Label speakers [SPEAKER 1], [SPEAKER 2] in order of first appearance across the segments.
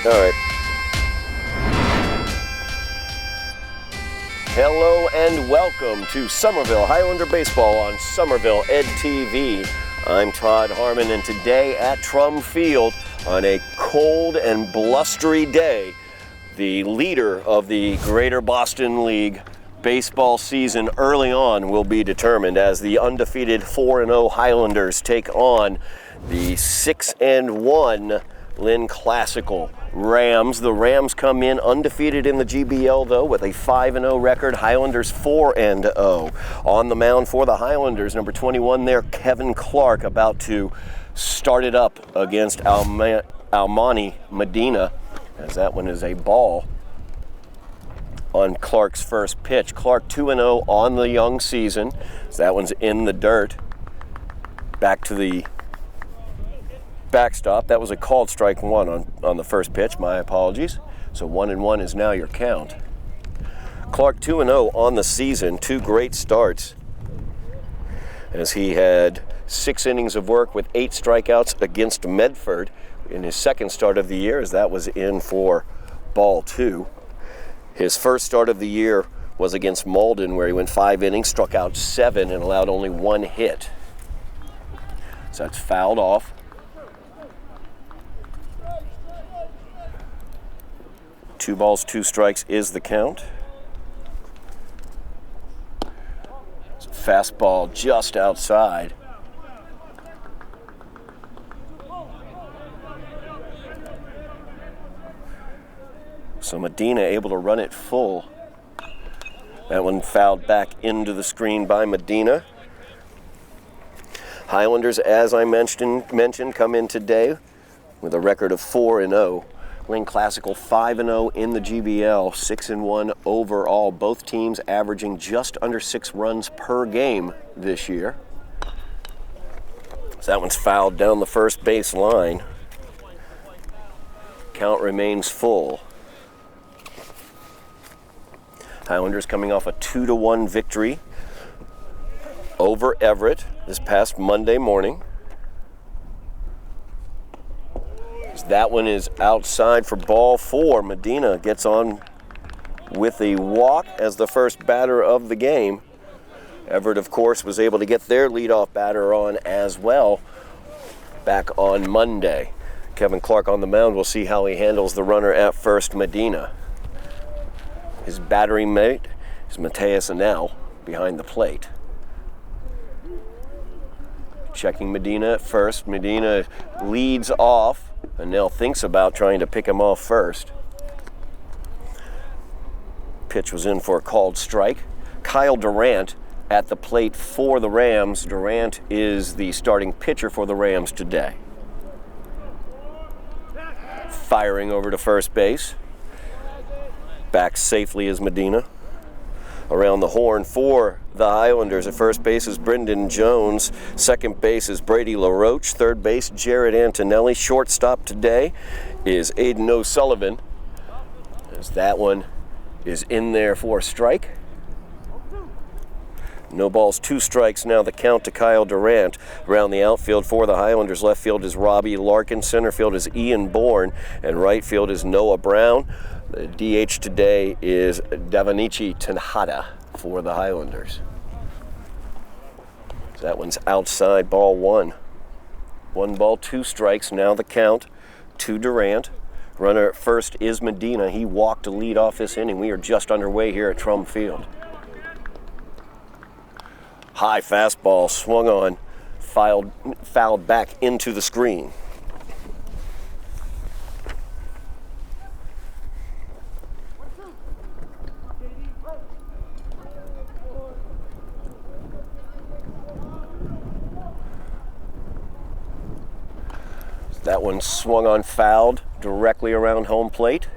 [SPEAKER 1] All right. Hello and welcome to Somerville Highlander Baseball on Somerville Ed TV. I'm Todd Harmon, and today at Trum Field on a cold and blustery day, the leader of the Greater Boston League baseball season early on will be determined as the undefeated 4-0 Highlanders take on the 6-1 Lynn Classical Rams. The Rams come in undefeated in the GBL though with a 5-0 record. Highlanders 4-0. On the mound for the Highlanders, number 21 there, Kevin Clark, about to start it up against Almani Medina, as that one is a ball on Clark's first pitch. Clark 2-0 on the young season. So that one's in the dirt. Back to the backstop. That was a called strike one on the first pitch. My apologies. So 1-1 is now your count. Clark 2-0 on the season. Two great starts, as he had 6 innings of work with 8 strikeouts against Medford in his second start of the year, as that was in for ball 2. His first start of the year was against Malden, where he went 5 innings, struck out 7, and allowed only 1 hit. So that's fouled off. 2 balls, 2 strikes is the count. Fastball just outside. So Medina able to run it full. That one fouled back into the screen by Medina. Highlanders, as I mentioned, come in today with a record of 4-0. Lynn Classical 5-0 in the GBL, 6-1 overall. Both teams averaging just under 6 runs per game this year. So that one's fouled down the first base line. Count remains full. Highlanders coming off a 2-1 victory over Everett this past Monday morning. That one is outside for ball 4. Medina gets on with a walk as the first batter of the game. Everett, of course, was able to get their leadoff batter on as well back on Monday. Kevin Clark on the mound. We'll see how he handles the runner at first, Medina. His battery mate is Mateus Anel behind the plate. Checking Medina at first. Medina leads off. Anel thinks about trying to pick him off first. Pitch was in for a called strike. Kyle Durant at the plate for the Rams. Durant is the starting pitcher for the Rams today. Firing over to first base. Back safely is Medina. Around the horn for the Highlanders at first base is Brendan Jones. Second base is Brady LaRoche. Third base, Jared Antonelli. Shortstop today is Aiden O'Sullivan, as that one is in there for a strike. No balls, 2 strikes now the count to Kyle Durant. Around the outfield for the Highlanders, left field is Robbie Larkin. Center field is Ian Bourne. And right field is Noah Brown. The DH today is Davanichi Tanhada for the Highlanders. So that one's outside, ball 1. 1 ball, 2 strikes, now the count to Durant. Runner at first is Medina. He walked to lead off this inning. We are just underway here at Trum Field. High fastball swung on, fouled back into the screen. That one swung on, fouled directly around home plate.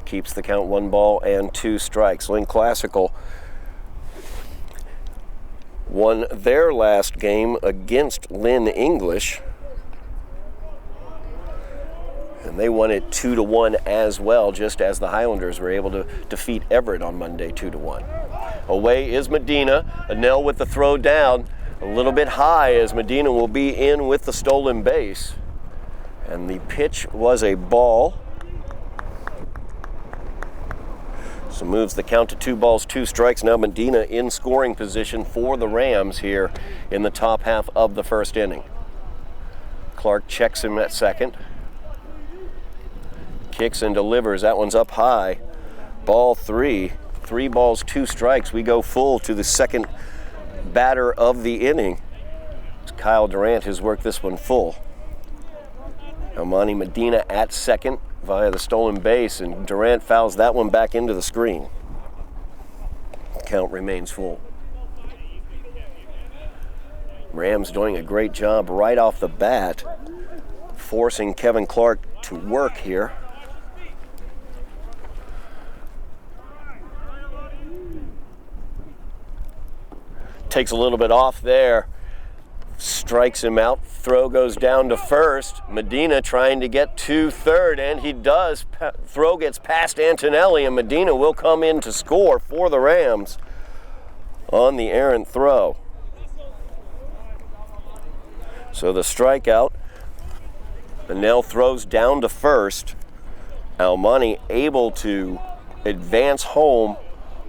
[SPEAKER 1] Keeps the count 1 ball and 2 strikes. Lynn Classical won their last game against Lynn English, and they won it 2-1 as well, just as the Highlanders were able to defeat Everett on Monday 2-1. Away is Medina. Anel with the throw down, a little bit high, as Medina will be in with the stolen base. And the pitch was a ball. So moves the count to 2 balls, 2 strikes. Now Medina in scoring position for the Rams here in the top half of the first inning. Clark checks him at second. Kicks and delivers. That one's up high. Ball 3. 3 balls, 2 strikes. We go full to the second batter of the inning. Kyle Durant has worked this one full. Almani Medina at second via the stolen base, and Durant fouls that one back into the screen. Count remains full. Rams doing a great job right off the bat, forcing Kevin Clark to work here. Takes a little bit off there. Strikes him out. Throw goes down to first. Medina trying to get to third, and he does. Throw gets past Antonelli, and Medina will come in to score for the Rams on the errant throw. So the strikeout. Manel throws down to first. Almani able to advance home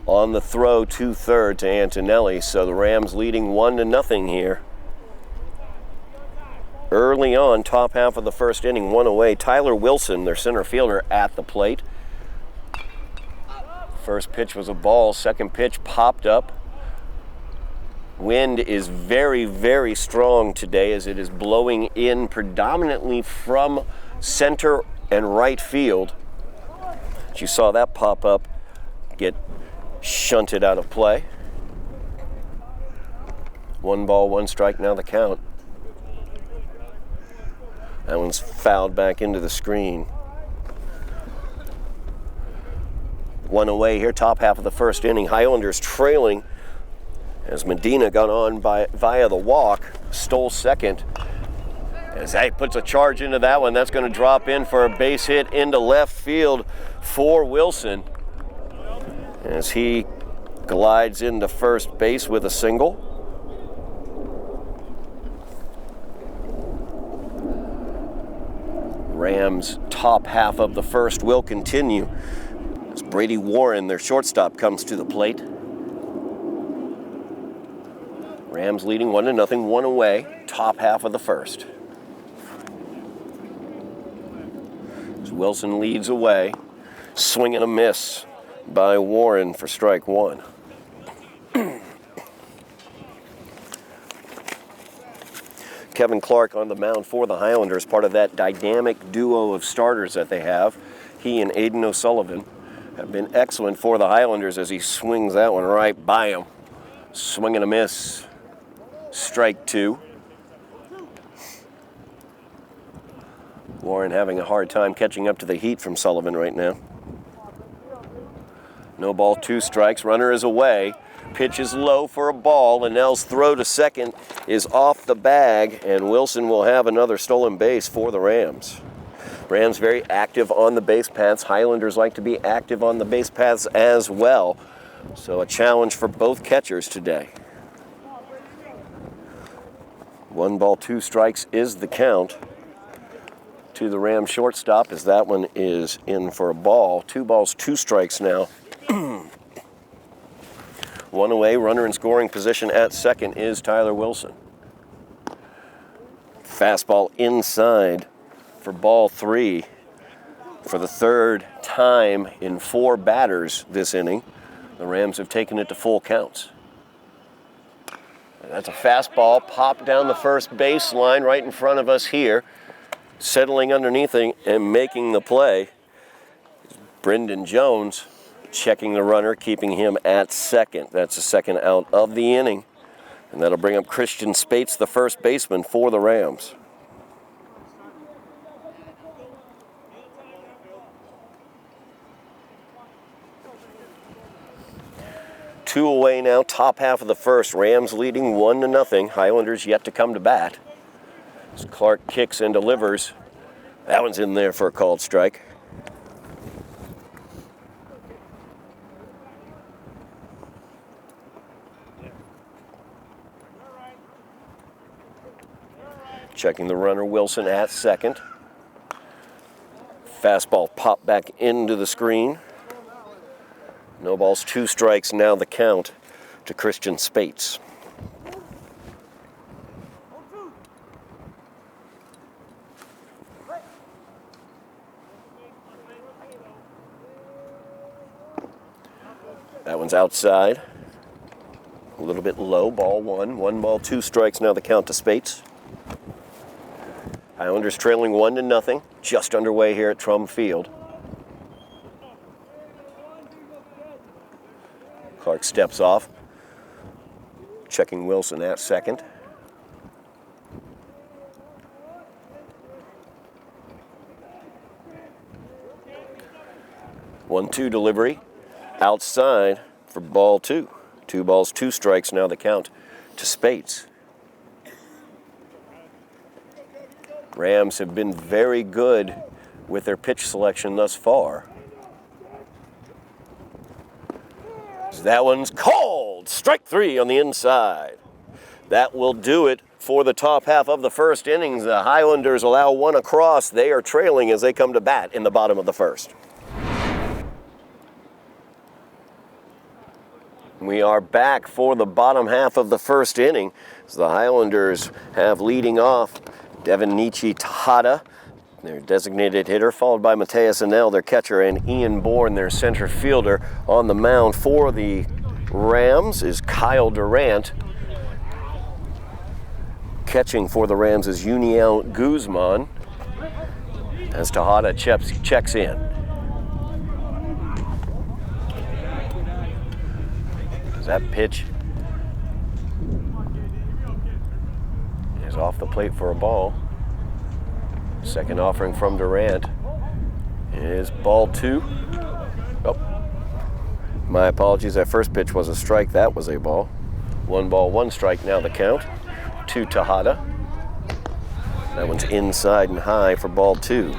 [SPEAKER 1] on the throw to third to Antonelli. So the Rams leading 1-0 here. Early on, top half of the first inning, 1 away. Tyler Wilson, their center fielder, at the plate. First pitch was a ball. Second pitch popped up. Wind is very, very strong today as it is blowing in predominantly from center and right field. You saw that pop up, get shunted out of play. 1 ball, 1 strike, now the count. That one's fouled back into the screen. 1 away here, top half of the first inning. Highlanders trailing as Medina got on via the walk, stole second. As he puts a charge into that one, that's going to drop in for a base hit into left field for Wilson. As he glides into first base with a single. Rams' top half of the first will continue as Brady Warren, their shortstop, comes to the plate. Rams leading 1-0, 1 away, top half of the first. As Wilson leads away, swing and a miss by Warren for strike 1. Kevin Clark on the mound for the Highlanders, part of that dynamic duo of starters that they have. He and Aiden O'Sullivan have been excellent for the Highlanders as he swings that one right by him. Swing and a miss. Strike 2. Warren having a hard time catching up to the heat from Sullivan right now. No ball, 2 strikes. Runner is away. Pitch is low for a ball. Linnell's throw to second is off the bag, and Wilson will have another stolen base for the Rams. Rams very active on the base paths. Highlanders like to be active on the base paths as well. So a challenge for both catchers today. 1 ball, 2 strikes is the count to the Rams shortstop, as that one is in for a ball. 2 balls, 2 strikes now. 1 away, runner in scoring position at second is Tyler Wilson. Fastball inside for ball 3. For the third time in 4 batters this inning, the Rams have taken it to full counts. And that's a fastball popped down the first baseline right in front of us here. Settling underneath it and making the play. Brendan Jones checking the runner, keeping him at second. That's the second out of the inning. And that'll bring up Christian Spates, the first baseman for the Rams. Two away now, top half of the first. Rams leading 1-0. Highlanders yet to come to bat. As Clark kicks and delivers. That one's in there for a called strike. Checking the runner, Wilson at second. Fastball popped back into the screen. No balls, 2 strikes, now the count to Christian Spates. That one's outside. A little bit low, ball 1. 1 ball, 2 strikes, now the count to Spates. Highlanders trailing 1-0, just underway here at Trum Field. Clark steps off, checking Wilson at second. One-two delivery, outside for ball 2. 2 balls, 2 strikes, now the count to Spates. Rams have been very good with their pitch selection thus far. That one's called. Strike 3 on the inside. That will do it for the top half of the first innings. The Highlanders allow 1 across. They are trailing as they come to bat in the bottom of the first. We are back for the bottom half of the first inning. As the Highlanders have leading off Devin Tejada, their designated hitter, followed by Mateus Anel, their catcher, and Ian Bourne, their center fielder. On the mound for the Rams is Kyle Durant. Catching for the Rams is Uniel Guzman as Tejada checks in. That pitch is off the plate for a ball. Second offering from Durant is ball 2. Oh, my apologies. That first pitch was a strike. That was a ball. 1 ball, 1 strike. Now the count to Tejada. That one's inside and high for ball 2.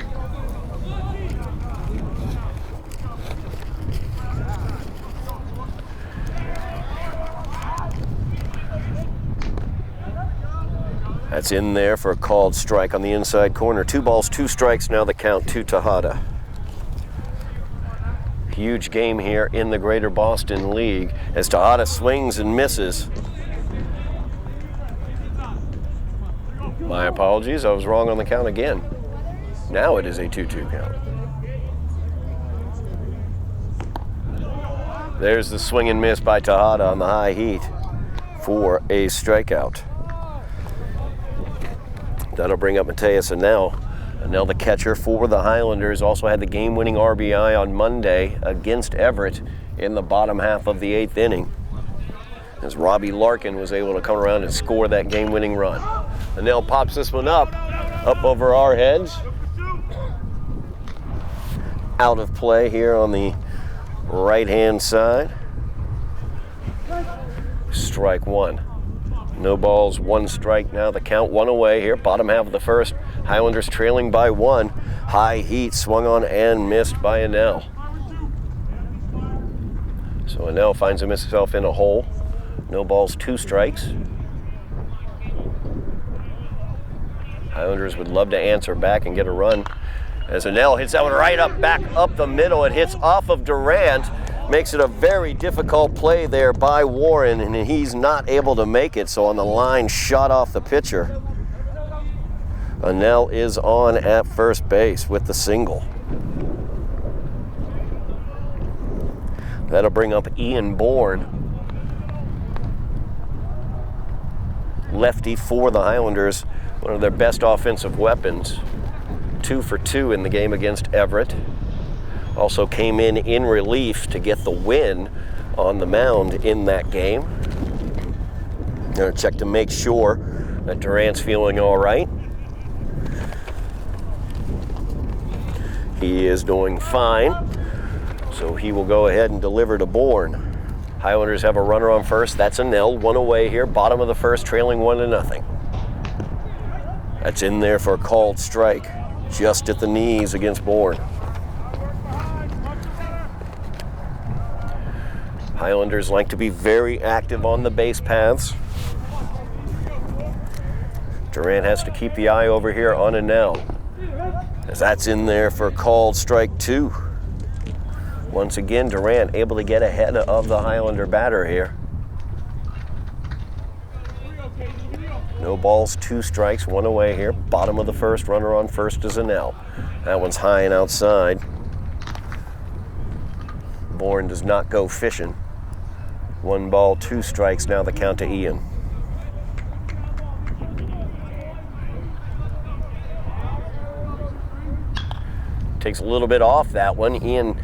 [SPEAKER 1] That's in there for a called strike on the inside corner. 2 balls, 2 strikes, now the count to Tejada. Huge game here in the Greater Boston League as Tejada swings and misses. My apologies, I was wrong on the count again. Now it is a 2-2 count. There's the swing and miss by Tejada on the high heat for a strikeout. That'll bring up Mateus Anel. Anel, the catcher for the Highlanders, also had the game-winning RBI on Monday against Everett in the bottom half of the 8th inning, as Robbie Larkin was able to come around and score that game-winning run. Anel pops this one up over our heads. Out of play here on the right-hand side. Strike 1. No balls, 1 strike, now the count 1 away here. Bottom half of the first, Highlanders trailing by 1. High heat swung on and missed by Anel. So Anel finds himself in a hole. No balls, 2 strikes. Highlanders would love to answer back and get a run. As Anel hits that one right back up the middle. It hits off of Durant. Makes it a very difficult play there by Warren, and he's not able to make it. So on the line, shot off the pitcher. Anel is on at first base with the single. That'll bring up Ian Bourne. Lefty for the Highlanders, one of their best offensive weapons. 2 for 2 in the game against Everett. Also came in relief to get the win on the mound in that game. Gonna check to make sure that Durant's feeling all right. He is doing fine, so he will go ahead and deliver to Bourne. Highlanders have a runner on first. That's Anel, 1 away here. Bottom of the first, trailing 1-0. That's in there for a called strike, just at the knees against Bourne. Highlanders like to be very active on the base paths. Durant has to keep the eye over here on Anel, as that's in there for a called strike 2. Once again, Durant able to get ahead of the Highlander batter here. No balls, 2 strikes, 1 away here. Bottom of the first, runner on first is Anel. That one's high and outside. Bourne does not go fishing. 1 ball, 2 strikes, now the count to Ian. Takes a little bit off that one. Ian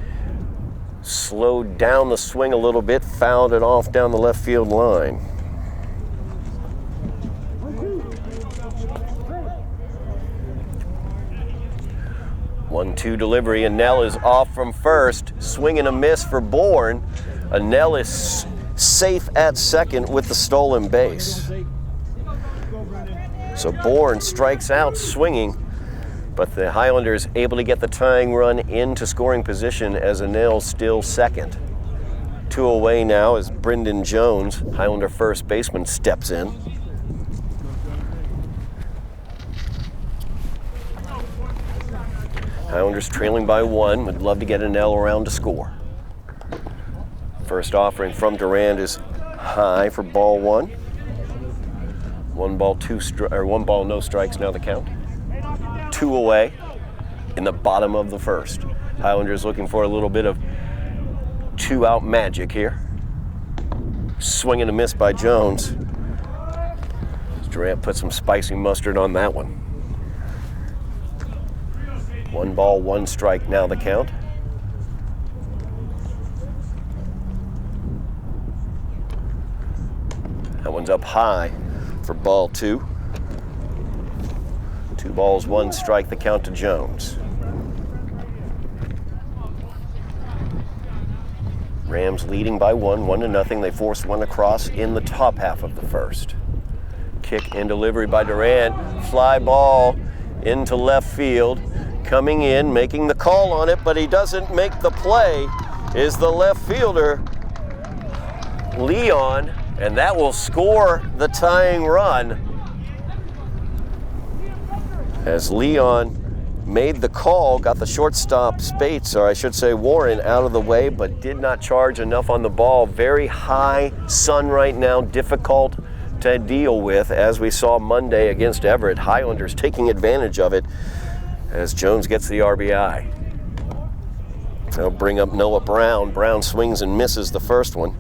[SPEAKER 1] slowed down the swing a little bit, fouled it off down the left field line. One-two delivery. Anel is off from first. Swing and a miss for Bourne. Anel is safe at second with the stolen base. So Bourne strikes out swinging, but the Highlanders able to get the tying run into scoring position as Anel still second. 2 away now as Brendan Jones, Highlander first baseman, steps in. Highlanders trailing by 1, would love to get Anel around to score. First offering from Durant is high for ball 1. 1 ball, no strikes, now the count. 2 away in the bottom of the first. Highlanders looking for a little bit of 2-out magic here. Swing and a miss by Jones. Durant put some spicy mustard on that one. 1 ball, 1 strike, now the count. That one's up high for ball 2. 2 balls, 1 strike, the count to Jones. Rams leading by 1, 1-0. They force 1 across in the top half of the first. Kick and delivery by Durant. Fly ball into left field. Coming in, making the call on it, but he doesn't make the play, is the left fielder, Leon, and that will score the tying run. As Leon made the call, got the shortstop Spates, or I should say Warren, out of the way, but did not charge enough on the ball. Very high sun right now, difficult to deal with, as we saw Monday against Everett. Highlanders taking advantage of it as Jones gets the RBI. They'll bring up Noah Brown. Brown swings and misses the first one.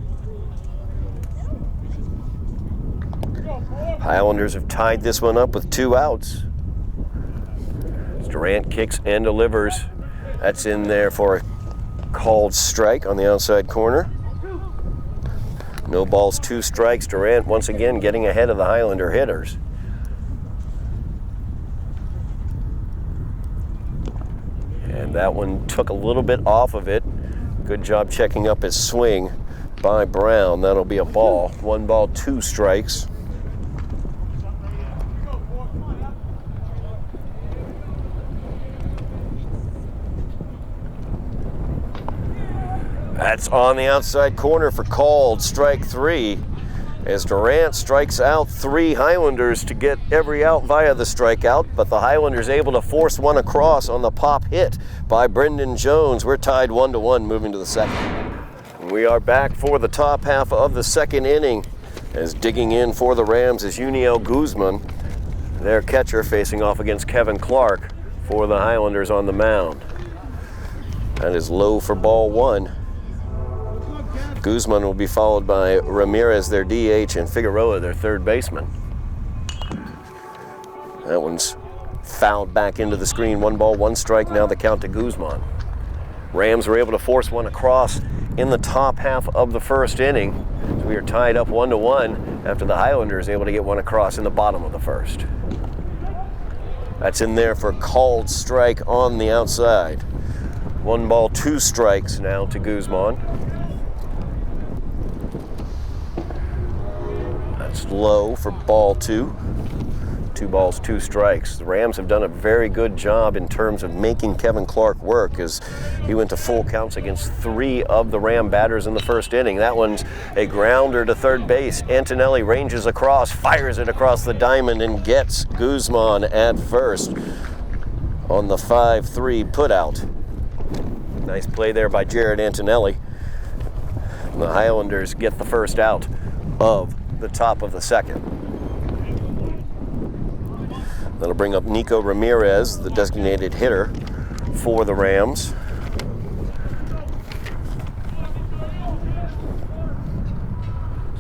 [SPEAKER 1] Highlanders have tied this one up with 2 outs. Durant kicks and delivers. That's in there for a called strike on the outside corner. No balls, 2 strikes. Durant once again getting ahead of the Highlander hitters. And that one took a little bit off of it. Good job checking up his swing by Brown. That'll be a ball. 1 ball, 2 strikes. That's on the outside corner for called strike 3. As Durant strikes out 3 Highlanders to get every out via the strikeout, but the Highlanders able to force 1 across on the pop hit by Brendan Jones. We're tied 1-1 moving to the second. We are back for the top half of the second inning, as digging in for the Rams is Yuniel Guzman, their catcher, facing off against Kevin Clark for the Highlanders on the mound. That is low for ball 1. Guzman will be followed by Ramirez, their DH, and Figueroa, their third baseman. That one's fouled back into the screen. 1 ball, 1 strike, now the count to Guzman. Rams were able to force 1 across in the top half of the first inning. So we are tied up 1-1 after the Highlanders able to get 1 across in the bottom of the first. That's in there for a called strike on the outside. 1 ball, 2 strikes now to Guzman. That's low for ball 2. 2 balls, 2 strikes. The Rams have done a very good job in terms of making Kevin Clark work, as he went to full counts against 3 of the Ram batters in the first inning. That one's a grounder to third base. Antonelli ranges across, fires it across the diamond, and gets Guzman at first on the 5-3 putout. Nice play there by Jared Antonelli. The Highlanders get the first out of the top of the second. That'll bring up Nico Ramirez, the designated hitter for the Rams.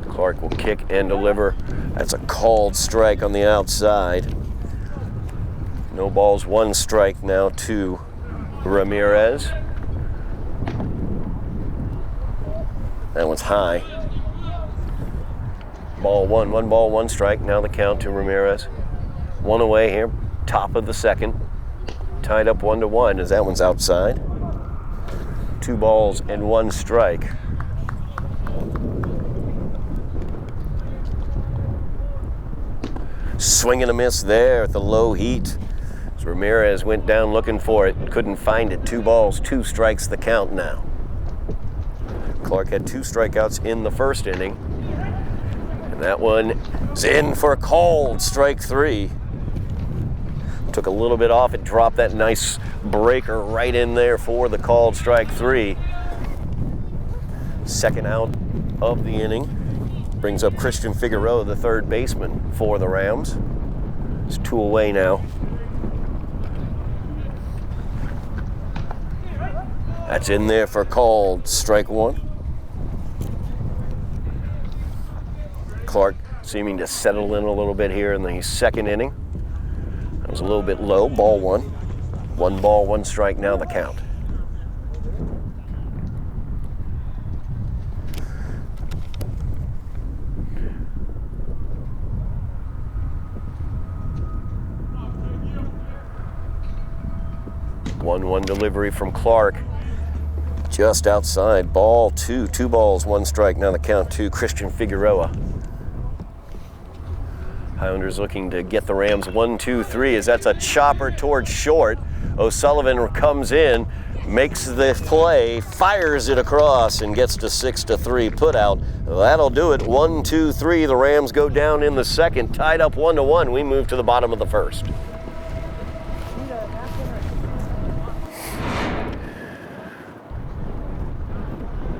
[SPEAKER 1] Clark will kick and deliver. That's a called strike on the outside. No balls, 1 strike now to Ramirez. That one's high. Ball 1, 1 ball, 1 strike. Now the count to Ramirez. 1 away here, top of the second. Tied up 1-1 as that one's outside. 2 balls and 1 strike. Swing and a miss there at the low heat. As Ramirez went down looking for it, couldn't find it. 2 balls, 2 strikes the count now. Clark had 2 strikeouts in the first inning. And that one is in for a called strike 3. Took a little bit off, it dropped that nice breaker right in there for the called strike 3. Second out of the inning. Brings up Christian Figueroa, the third baseman for the Rams. It's 2 away now. That's in there for called strike 1. Clark seeming to settle in a little bit here in the second inning. That was a little bit low, ball 1. 1 ball, 1 strike, now the count. One delivery from Clark. Just outside, ball 2. 2 balls, 1 strike, now the count to Christian Figueroa. Highlanders looking to get the Rams 1-2-3 as that's a chopper towards short. O'Sullivan comes in, makes the play, fires it across, and gets to 6-3 put out. That'll do it. 1-2-3. The Rams go down in the second, tied up 1-1. We move to the bottom of the first.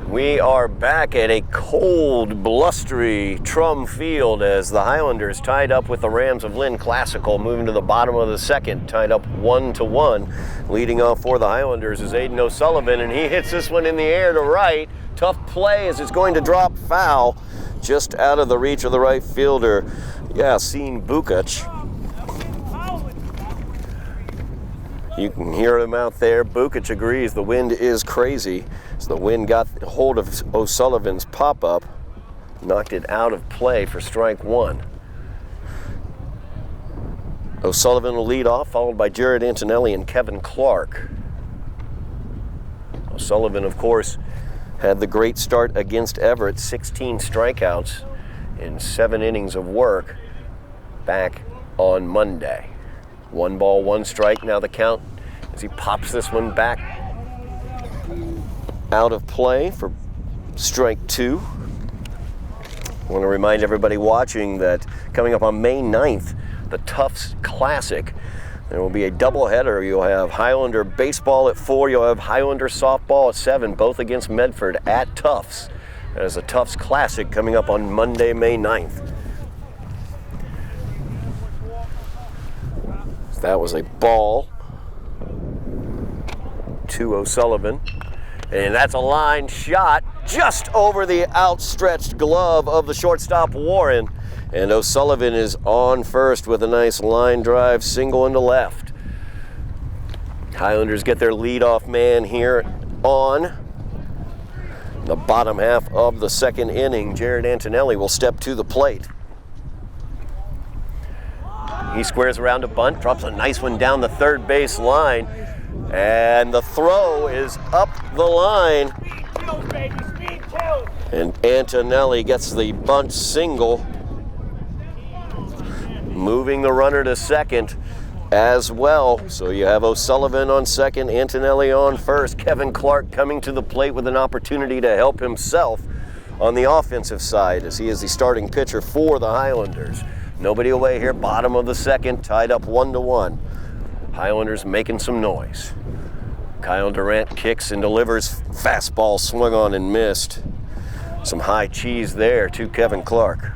[SPEAKER 1] We are back at a cold, blustery Trum Field as the Highlanders tied up with the Rams of Lynn Classical, moving to the bottom of the second, tied up 1-1. Leading off for the Highlanders is Aiden O'Sullivan, and he hits this one in the air to right. Tough play as it's going to drop foul, just out of the reach of the right fielder, Yasin Bukac. You can hear him out there. Bukac agrees the wind is crazy. So the wind got hold of O'Sullivan's pop-up, knocked it out of play for strike 1. O'Sullivan will lead off, followed by Jared Antonelli and Kevin Clark. O'Sullivan, of course, had the great start against Everett, 16 strikeouts in 7 innings of work back on Monday. 1 ball, 1 strike, now the count as he pops this one back out of play for strike 2. I want to remind everybody watching that coming up on May 9th, the Tufts Classic, there will be a doubleheader. You'll have Highlander baseball at 4, you'll have Highlander softball at 7, both against Medford at Tufts. There's a Tufts Classic coming up on Monday, May 9th. That was a ball to O'Sullivan. And that's a line shot just over the outstretched glove of the shortstop Warren. And O'Sullivan is on first with a nice line drive single into left. Highlanders get their leadoff man here on the bottom half of the second inning. Jared Antonelli will step to the plate. He squares around a bunt, drops a nice one down the third base line, and the throw is up the line. And Antonelli gets the bunt single, moving the runner to second as well. So you have O'Sullivan on second, Antonelli on first. Kevin Clark coming to the plate with an opportunity to help himself on the offensive side as he is the starting pitcher for the Highlanders. Nobody away here, bottom of the second, tied up 1-1. Highlanders making some noise. Kyle Durant kicks and delivers. Fastball swung on and missed. Some high cheese there to Kevin Clark.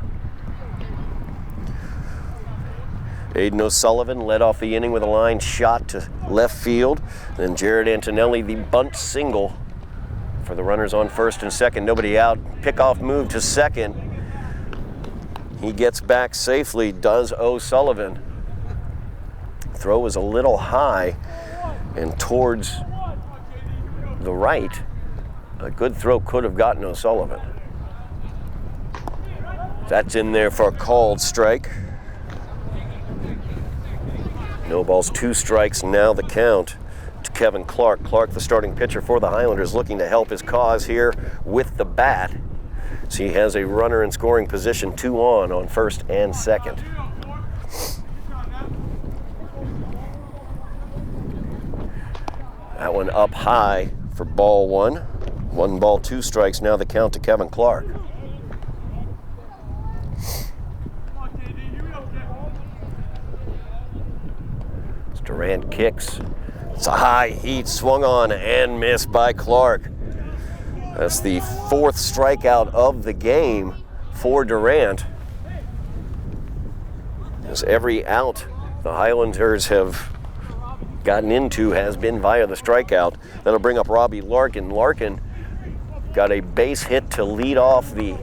[SPEAKER 1] Aiden O'Sullivan led off the inning with a line shot to left field. Then Jared Antonelli, the bunt single for the runners on first and second. Nobody out. Pickoff move to second. He gets back safely, does O'Sullivan. Throw was a little high and towards the right. A good throw could have gotten O'Sullivan. That's in there for a called strike. No balls, 2 strikes, now the count to Kevin Clark. Clark, the starting pitcher for the Highlanders, looking to help his cause here with the bat. So he has a runner in scoring position, 2 on first and second. That one up high for ball 1. 1 ball, 2 strikes, now the count to Kevin Clark. Durant kicks. It's a high heat, swung on and missed by Clark. That's the 4th strikeout of the game for Durant. As every out the Highlanders have gotten into has been via the strikeout. That'll bring up Robbie Larkin. Larkin got a base hit to lead off the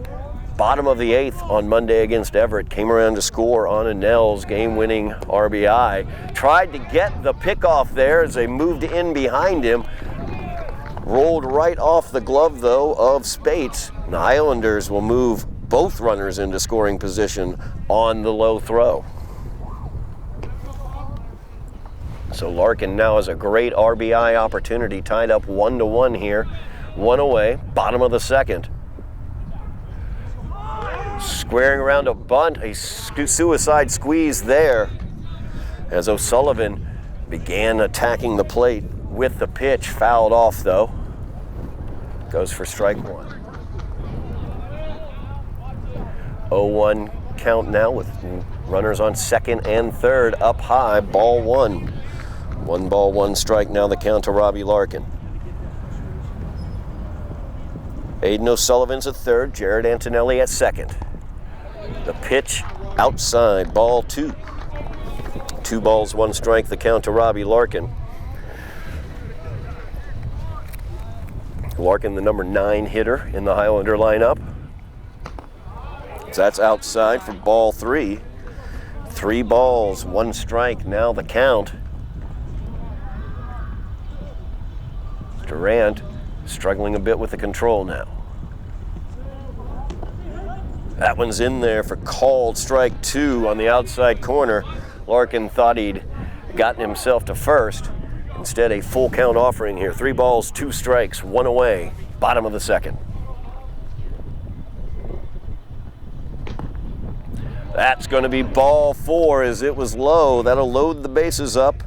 [SPEAKER 1] bottom of the 8th on Monday against Everett. Came around to score on a Nels game-winning RBI. Tried to get the pickoff there as they moved in behind him. Rolled right off the glove, though, of Spates. The Highlanders will move both runners into scoring position on the low throw. So Larkin now has a great RBI opportunity, tied up 1-1 here. 1 away, bottom of the 2nd. Squaring around a bunt, a suicide squeeze there as O'Sullivan began attacking the plate with the pitch. Fouled off, though. Goes for strike 1. 0-1 count now with runners on second and third. Up high, ball 1. 1 ball, 1 strike, now the count to Robbie Larkin. Aiden O'Sullivan's at third, Jared Antonelli at second. The pitch outside, ball 2. 2 balls, 1 strike, the count to Robbie Larkin. Larkin, the number 9 hitter in the Highlander lineup. So that's outside for ball 3. 3 balls, 1 strike, now the count. Durant struggling a bit with the control now. That one's in there for called strike 2 on the outside corner. Larkin thought he'd gotten himself to first. Instead, a full count offering here. 3 balls, 2 strikes, 1 away, bottom of the 2nd. That's going to be ball 4 as it was low. That'll load the bases up.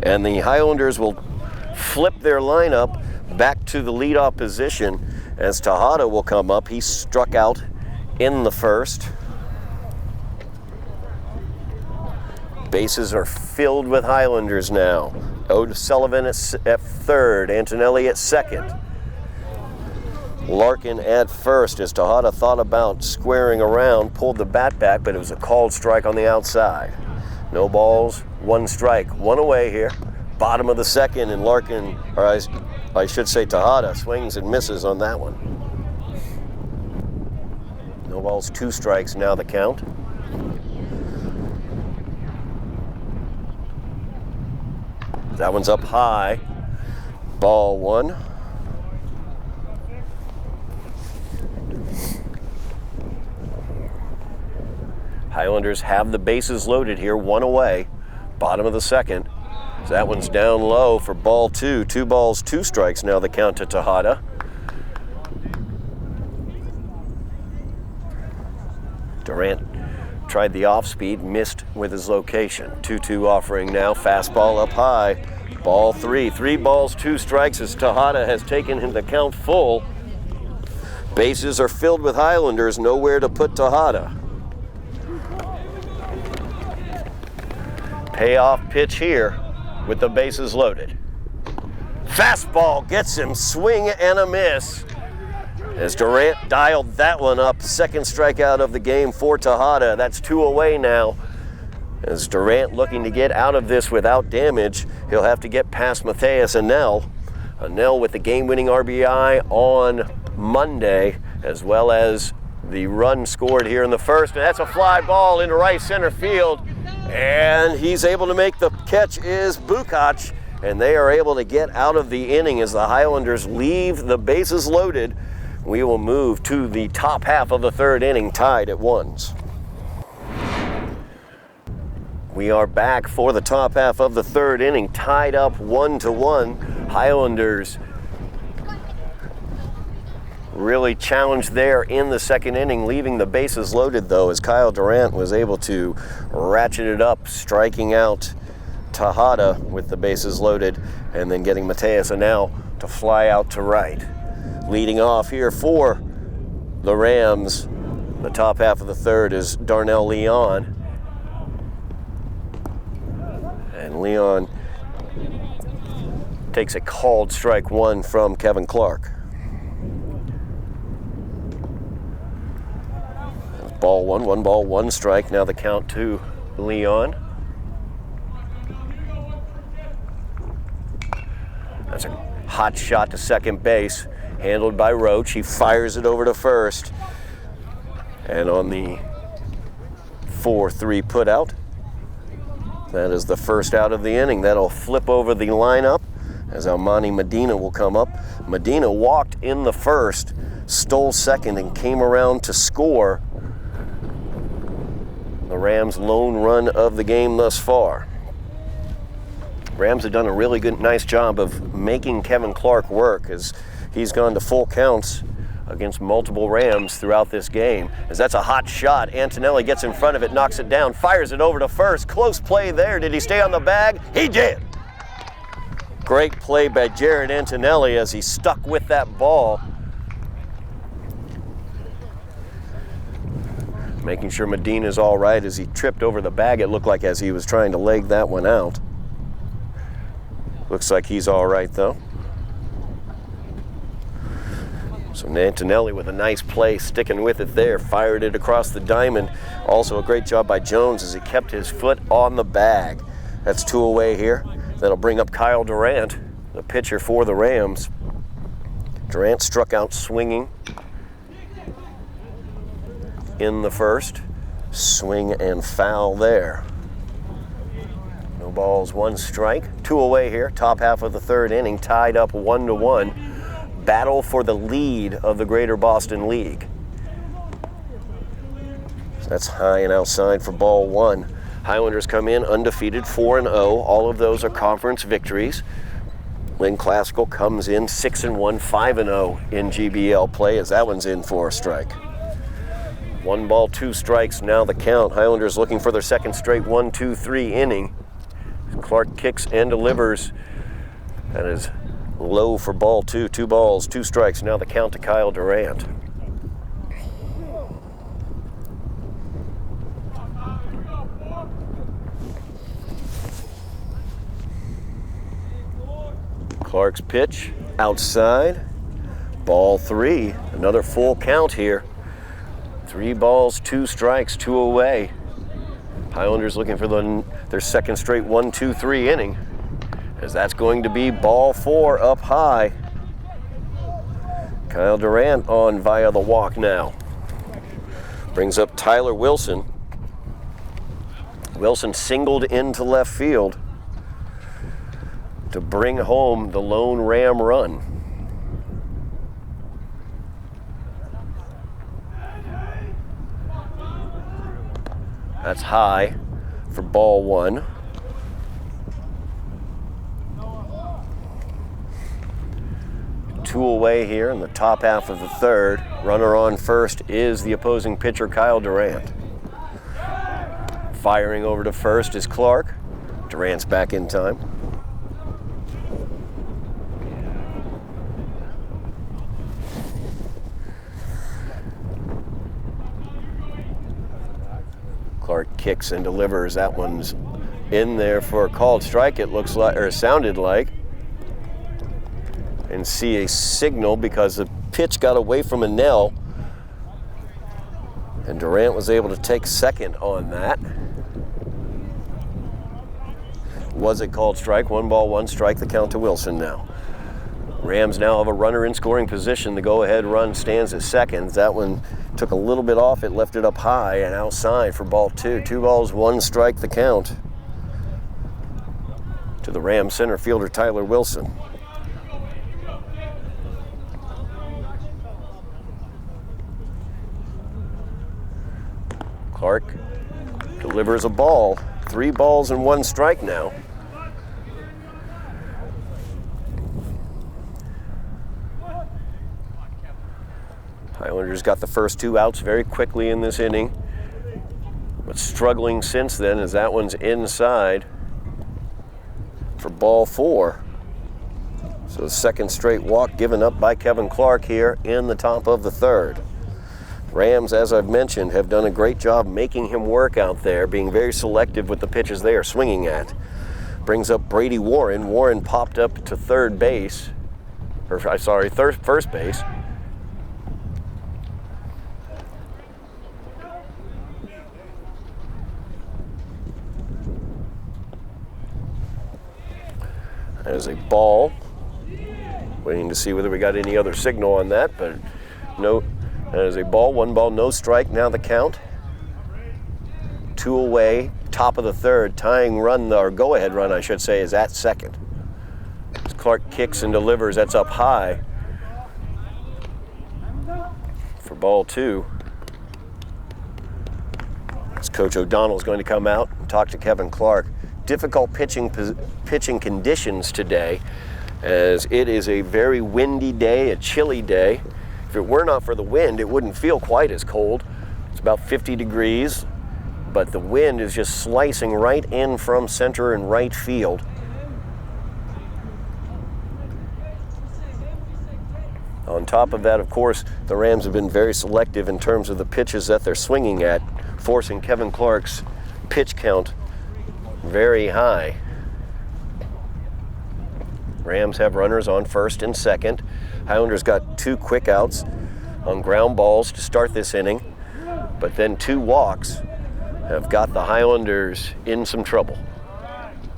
[SPEAKER 1] And the Highlanders will flip their lineup back to the leadoff position as Tejada will come up. He struck out in the first. Bases are filled with Highlanders now. O'Sullivan at third, Antonelli at second. Larkin at first as Tejada thought about squaring around, pulled the bat back, but it was a called strike on the outside. No balls, 1 strike, 1 away here. Bottom of the 2nd, and Larkin, or I should say Tejada, swings and misses on that one. No balls, 2 strikes, now the count. That one's up high. Ball 1. Highlanders have the bases loaded here, 1 away. Bottom of the 2nd. So that one's down low for ball 2. 2 balls, 2 strikes, now the count to Tejada. Durant tried the off-speed, missed with his location. 2-2 offering now, fastball up high. Ball 3. 3 balls, 2 strikes as Tejada has taken the count full. Bases are filled with Highlanders, nowhere to put Tejada. Payoff pitch here with the bases loaded. Fastball gets him, swing and a miss. As Durant dialed that one up, second strikeout of the game for Tejada. That's 2 away now. As Durant looking to get out of this without damage, he'll have to get past Matthias Anel. Anel with the game-winning RBI on Monday, as well as the run scored here in the first. And that's a fly ball into right center field. And he's able to make the catch is Bukac. And they are able to get out of the inning as the Highlanders leave the bases loaded. We will move to the top half of the third inning, tied at 1s. We are back for the top half of the third inning, tied up 1-1. Highlanders really challenged there in the second inning, leaving the bases loaded though, as Kyle Durant was able to ratchet it up, striking out Tejada with the bases loaded, and then getting Matthias Anel to fly out to right. Leading off here for the Rams, the top half of the third, is Darnell Leon. And Leon takes a called strike one from Kevin Clark. Ball one, 1 ball, 1 strike. Now the count to Leon. That's a hot shot to second base, handled by Roach. He fires it over to first. And on the 4-3 putout, that is the first out of the inning. That'll flip over the lineup as Almani Medina will come up. Medina walked in the first, stole second, and came around to score the Rams' lone run of the game thus far. Rams have done a really nice job of making Kevin Clark work, as he's gone to full counts against multiple Rams throughout this game. As that's a hot shot, Antonelli gets in front of it, knocks it down, fires it over to first. Close play there. Did he stay on the bag? He did. Great play by Jared Antonelli as he stuck with that ball, making sure Medina's all right as he tripped over the bag. It looked like as he was trying to leg that one out. Looks like he's all right though. So Antonelli with a nice play, sticking with it there, fired it across the diamond. Also a great job by Jones as he kept his foot on the bag. That's 2 away here. That'll bring up Kyle Durant, the pitcher for the Rams. Durant struck out swinging in the first. Swing and foul there. No balls, 1 strike. 2 away here, top half of the third inning, tied up 1-1. Battle for the lead of the Greater Boston League. So that's high and outside for ball 1. Highlanders come in undefeated, 4-0. All of those are conference victories. Lynn Classical comes in 6-1, 5-0 in GBL play, as that one's in for a strike. 1 ball, 2 strikes, now the count. Highlanders looking for their second straight 1-2-3 inning. Clark kicks and delivers. That is low for ball 2. 2 balls, 2 strikes. Now the count to Kyle Durant. Clark's pitch outside. Ball 3. Another full count here. 3 balls, 2 strikes, 2 away. Highlanders looking for their second straight 1-2-3 inning, as that's going to be ball 4 up high. Kyle Durant on via the walk now. Brings up Tyler Wilson. Wilson singled into left field to bring home the lone Ram run. That's high for ball 1. Two away here in the top half of the third. Runner on first is the opposing pitcher, Kyle Durant. Firing over to first is Clark. Durant's back in time. Clark kicks and delivers. That one's in there for a called strike, it looks like, or sounded like. and see a signal because the pitch got away from a nail. And Durant was able to take second on that. Was it called strike? 1 ball, 1 strike, the count to Wilson now. Rams now have a runner in scoring position. The go-ahead run stands at second. That one took a little bit off. It left it up high and outside for ball 2. 2 balls, 1 strike, the count to the Rams center fielder, Tyler Wilson. Clark delivers a ball. 3 balls and 1 strike now. Highlanders got the first 2 outs very quickly in this inning, but struggling since then as that one's inside for ball 4. So the second straight walk given up by Kevin Clark here in the top of the 3rd. Rams, as I've mentioned, have done a great job making him work out there, being very selective with the pitches they are swinging at. Brings up Brady Warren. Warren popped up to first base. There's a ball. Waiting to see whether we got any other signal on that, but no. There's a ball, 1 ball, no strike. Now the count. 2 away, top of the 3rd. Tying run, or go-ahead run, I should say, is at second. As Clark kicks and delivers, that's up high for ball 2. As Coach O'Donnell's going to come out and talk to Kevin Clark. Difficult pitching conditions today, as it is a very windy day, a chilly day. If it were not for the wind, it wouldn't feel quite as cold. It's about 50 degrees, but the wind is just slicing right in from center and right field. On top of that, of course, the Rams have been very selective in terms of the pitches that they're swinging at, forcing Kevin Clark's pitch count very high. Rams have runners on first and second. Highlanders got 2 quick outs on ground balls to start this inning, but then 2 walks have got the Highlanders in some trouble.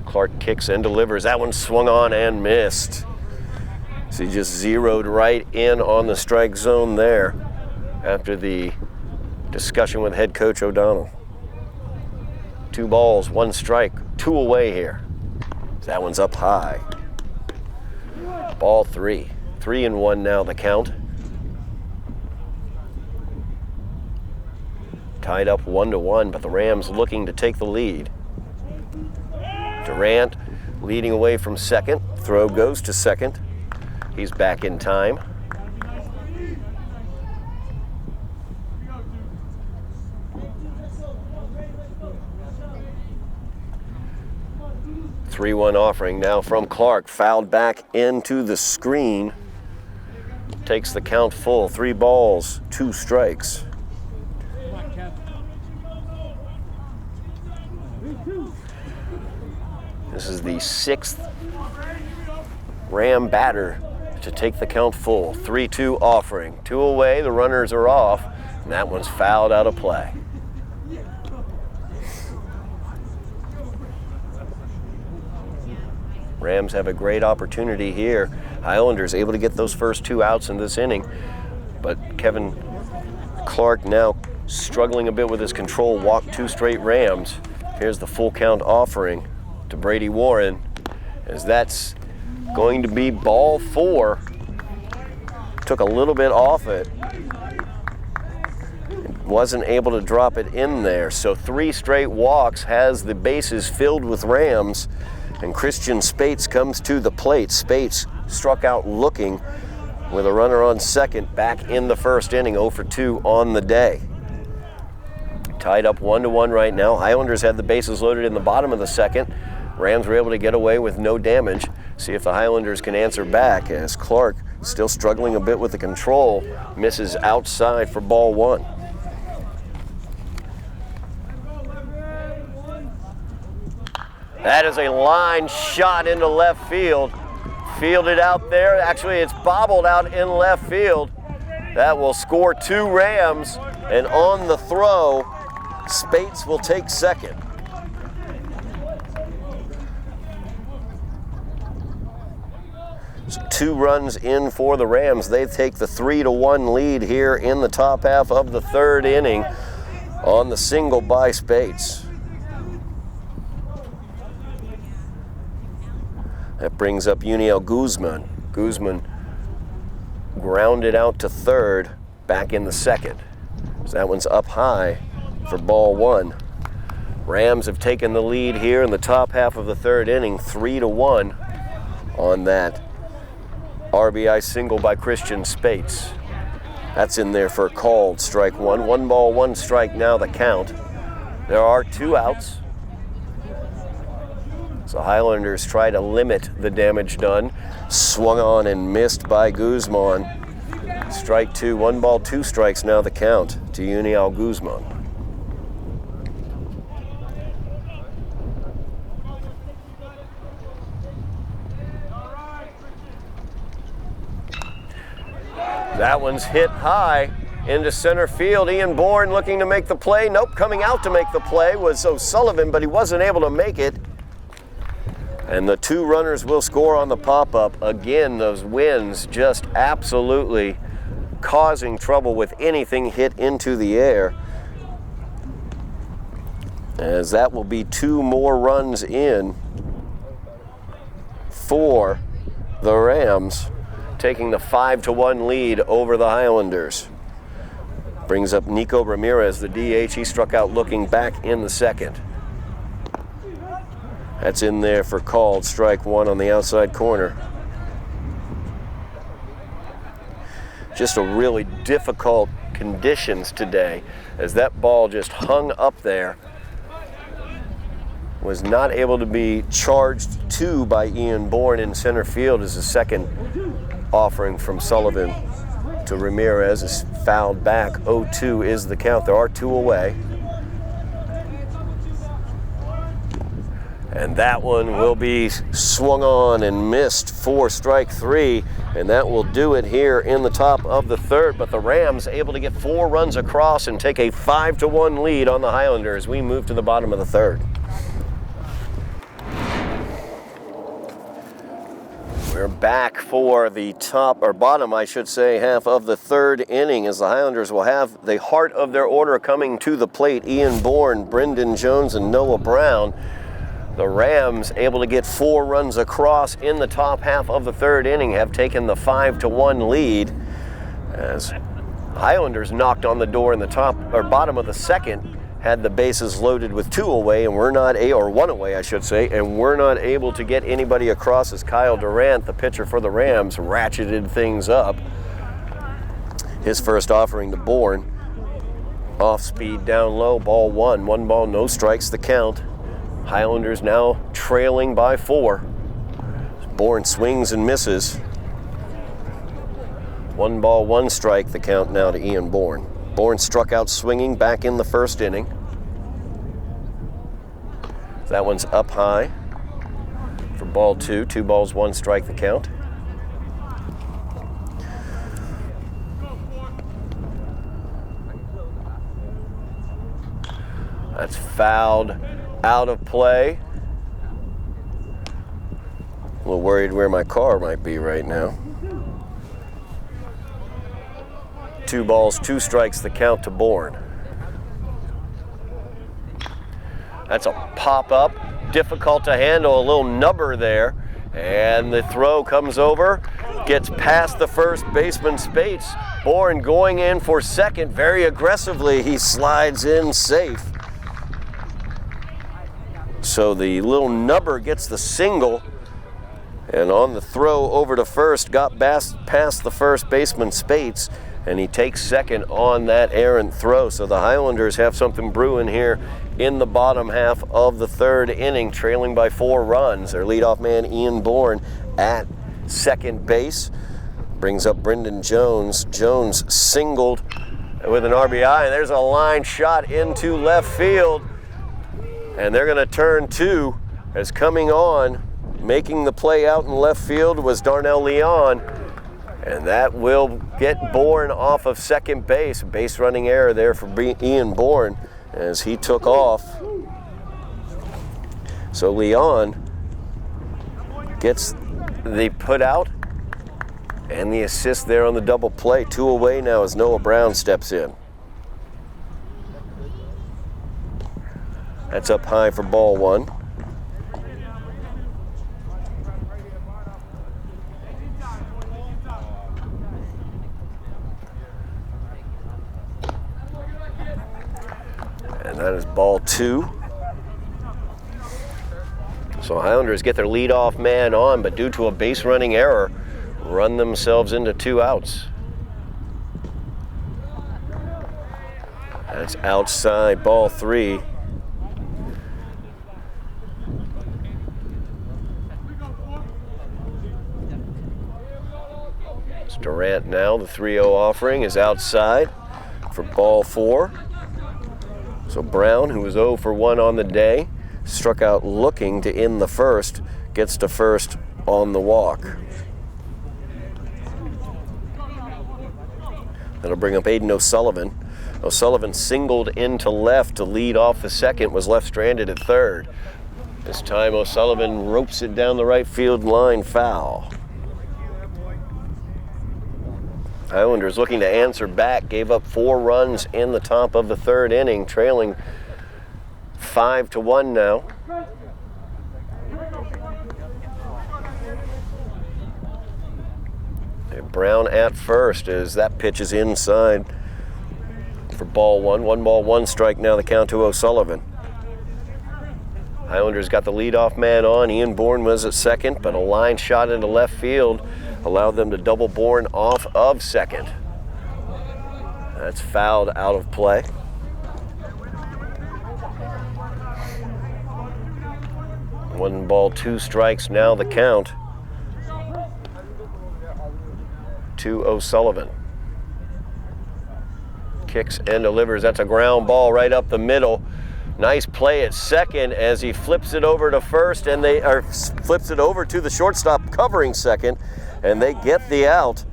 [SPEAKER 1] Clark kicks and delivers. That one swung on and missed. So he just zeroed right in on the strike zone there after the discussion with head coach O'Donnell. 2 balls, 1 strike, 2 away here. That one's up high. Ball 3. 3-1 now the count. Tied up 1-1, but the Rams looking to take the lead. Durant leading away from second. Throw goes to second. He's back in time. Three-1 offering now from Clark, fouled back into the screen. Takes the count full. 3 balls, 2 strikes. This is the 6th Ram batter to take the count full. 3-2 offering. 2 away, the runners are off, and that one's fouled out of play. Rams have a great opportunity here. Highlanders able to get those first 2 outs in this inning, but Kevin Clark now struggling a bit with his control. Walked 2 straight Rams. Here's the full count offering to Brady Warren, as that's going to be ball 4. Took a little bit off it. Wasn't able to drop it in there. So 3 straight walks has the bases filled with Rams. And Christian Spates comes to the plate. Spates struck out looking with a runner on second back in the first inning, 0 for 2 on the day. Tied up 1-1 right now. Highlanders had the bases loaded in the bottom of the second. Rams were able to get away with no damage. See if the Highlanders can answer back, as Clark, still struggling a bit with the control, misses outside for ball 1. That is a line shot into left field. fielded out there. Actually, it's bobbled out in left field. That will score 2 Rams, and on the throw, Spates will take second. So 2 runs in for the Rams. They take the 3-1 lead here in the top half of the 3rd inning on the single by Spates. That brings up Uniel Guzman. Guzman grounded out to 3rd, back in the 2nd. So that one's up high for ball 1. Rams have taken the lead here in the top half of the 3rd inning, 3-1 on that RBI single by Christian Spates. That's in there for a called strike 1. 1 ball, 1 strike now the count. There are 2 outs. So Highlanders try to limit the damage done. Swung on and missed by Guzman. Strike 2, 1 ball, 2 strikes now the count to Uniel Guzman. That one's hit high into center field. Ian Bourne looking to make the play. Nope, coming out to make the play was O'Sullivan, but he wasn't able to make it. And the 2 runners will score on the pop-up. Again, those winds just absolutely causing trouble with anything hit into the air. As that will be 2 more runs in for the Rams, taking the 5-1 lead over the Highlanders. Brings up Nico Ramirez, the DH. He struck out looking back in the 2nd. That's in there for called strike 1 on the outside corner. Just a really difficult conditions today, as that ball just hung up there. Was not able to be charged to by Ian Bourne in center field as the 2nd offering from Sullivan to Ramirez is fouled back. 0-2 is the count. There are 2 away. And that one will be swung on and missed for strike 3. And that will do it here in the top of the 3rd. But the Rams able to get 4 runs across and take a 5-1 lead on the Highlanders. We move to the bottom of the 3rd. We're back for the top, or bottom, I should say, half of the 3rd inning, as the Highlanders will have the heart of their order coming to the plate. Ian Bourne, Brendan Jones, and Noah Brown. The Rams, able to get 4 runs across in the top half of the 3rd inning, have taken the 5-1 lead, as Highlanders knocked on the door in the top or bottom of the 2nd, had the bases loaded with 2 away, and we're not or 1 away, I should say, and we're not able to get anybody across as Kyle Durant, the pitcher for the Rams, ratcheted things up. His first offering to Bourne, off speed down low, ball 1. 1 ball, no strikes, the count. Highlanders now trailing by 4. Bourne swings and misses. 1 ball, 1 strike, the count now to Ian Bourne. Bourne struck out swinging back in the 1st inning. That one's up high for ball 2. 2 balls, 1 strike, the count. That's fouled out of play. A little worried where my car might be right now. 2 balls, 2 strikes, the count to Bourne. That's a pop-up, difficult to handle, a little nubber there. And the throw comes over, gets past the first baseman Spates. Bourne going in for 2nd very aggressively. He slides in safe. So the little nubber gets the single, and on the throw over to 1st, got past the first baseman Spates, and he takes 2nd on that errant throw. So the Highlanders have something brewing here in the bottom half of the 3rd inning, trailing by 4 runs. Their leadoff man, Ian Bourne, at 2nd base. Brings up Brendan Jones. Jones singled with an RBI, and there's a line shot into left field. And they're going to turn 2 as coming on making the play out in left field was Darnell Leon, and that will get Bourne off of second base. Base running error there for Ian Bourne as he took off. So Leon gets the put out and the assist there on the double play. 2 away now as Noah Brown steps in. That's up high for ball 1. And that is ball 2. So Highlanders get their leadoff man on, but due to a base running error, run themselves into 2 outs. That's outside ball 3. It's Durant now. The 3-0 offering is outside for ball 4. So Brown, who was 0 for 1 on the day, struck out looking to end the first, gets to first on the walk. That'll bring up Aiden O'Sullivan. O'Sullivan singled into left to lead off the second, was left stranded at third. This time O'Sullivan ropes it down the right field line, foul. Highlanders looking to answer back, gave up 4 runs in the top of the 3rd inning, trailing 5-1 now. Brown at first as that pitch is inside for ball 1. 1 ball, 1 strike now, the count to O'Sullivan. Highlanders got the leadoff man on. Ian Bourne was at second, but a line shot into left field allowed them to double Bourne off of second. That's fouled out of play. One ball, 2 strikes now, the count to O'Sullivan. Kicks and delivers. That's a ground ball right up the middle. Nice play at second as he flips it over to first, and flips it over to the shortstop covering second, and they get the out.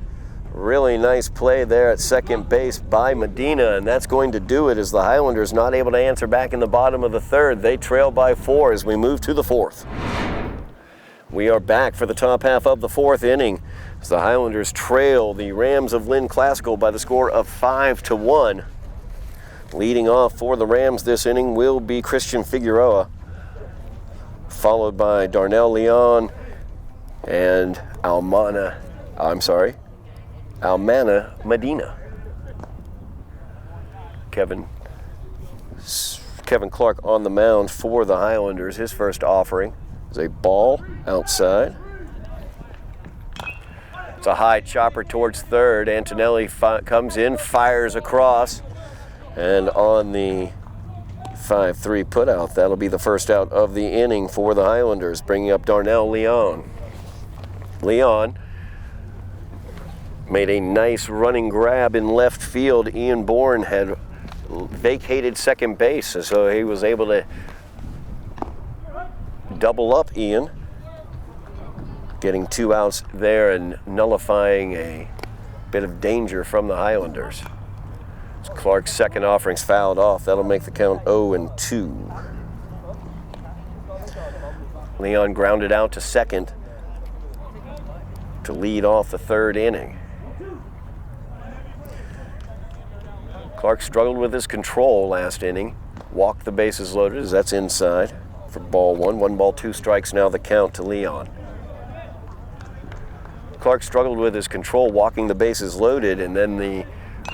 [SPEAKER 1] Really nice play there at second base by Medina, and that's going to do it as the Highlanders not able to answer back in the bottom of the 3rd. They trail by 4 as we move to the 4th. We are back for the top half of the 4th inning as the Highlanders trail the Rams of Lynn Classical by the score of 5-1. Leading off for the Rams this inning will be Christian Figueroa, followed by Darnell Leon and Almana Medina. Kevin Clark on the mound for the Highlanders. His first offering is a ball outside. It's a high chopper towards third. Antonelli comes in, fires across, and on the 5-3 putout, that'll be the first out of the inning for the Highlanders, bringing up Darnell Leon. Leon made a nice running grab in left field. Ian Bourne had vacated second base, so he was able to double up Ian, getting 2 outs there and nullifying a bit of danger from the Highlanders. Clark's second offering's fouled off. That'll make the count 0-2. Leon grounded out to second to lead off the 3rd inning. Clark struggled with his control last inning. Walked the bases loaded as that's inside for ball 1. 1 ball, 2 strikes now, the count to Leon. Clark struggled with his control, walking the bases loaded, and then the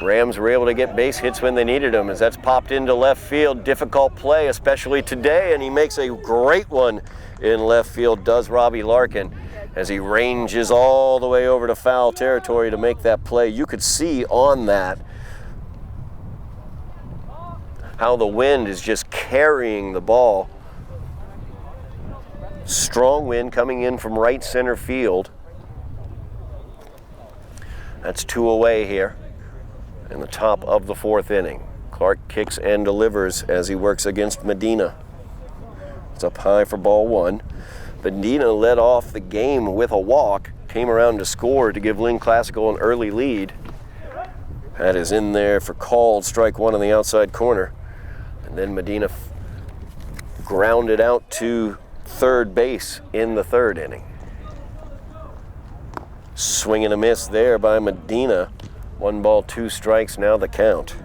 [SPEAKER 1] Rams were able to get base hits when they needed them as that's popped into left field. Difficult play, especially today, and he makes a great one in left field, does Robbie Larkin, as he ranges all the way over to foul territory to make that play. You could see on that how the wind is just carrying the ball. Strong wind coming in from right center field. That's 2 away here in the top of the 4th inning. Clark kicks and delivers as he works against Medina. It's up high for ball 1. Medina led off the game with a walk, came around to score to give Lynn Classical an early lead. That is in there for called strike one on the outside corner. And then Medina grounded out to third base in the third inning. Swing and a miss there by Medina. 1 ball, 2 strikes, now the count.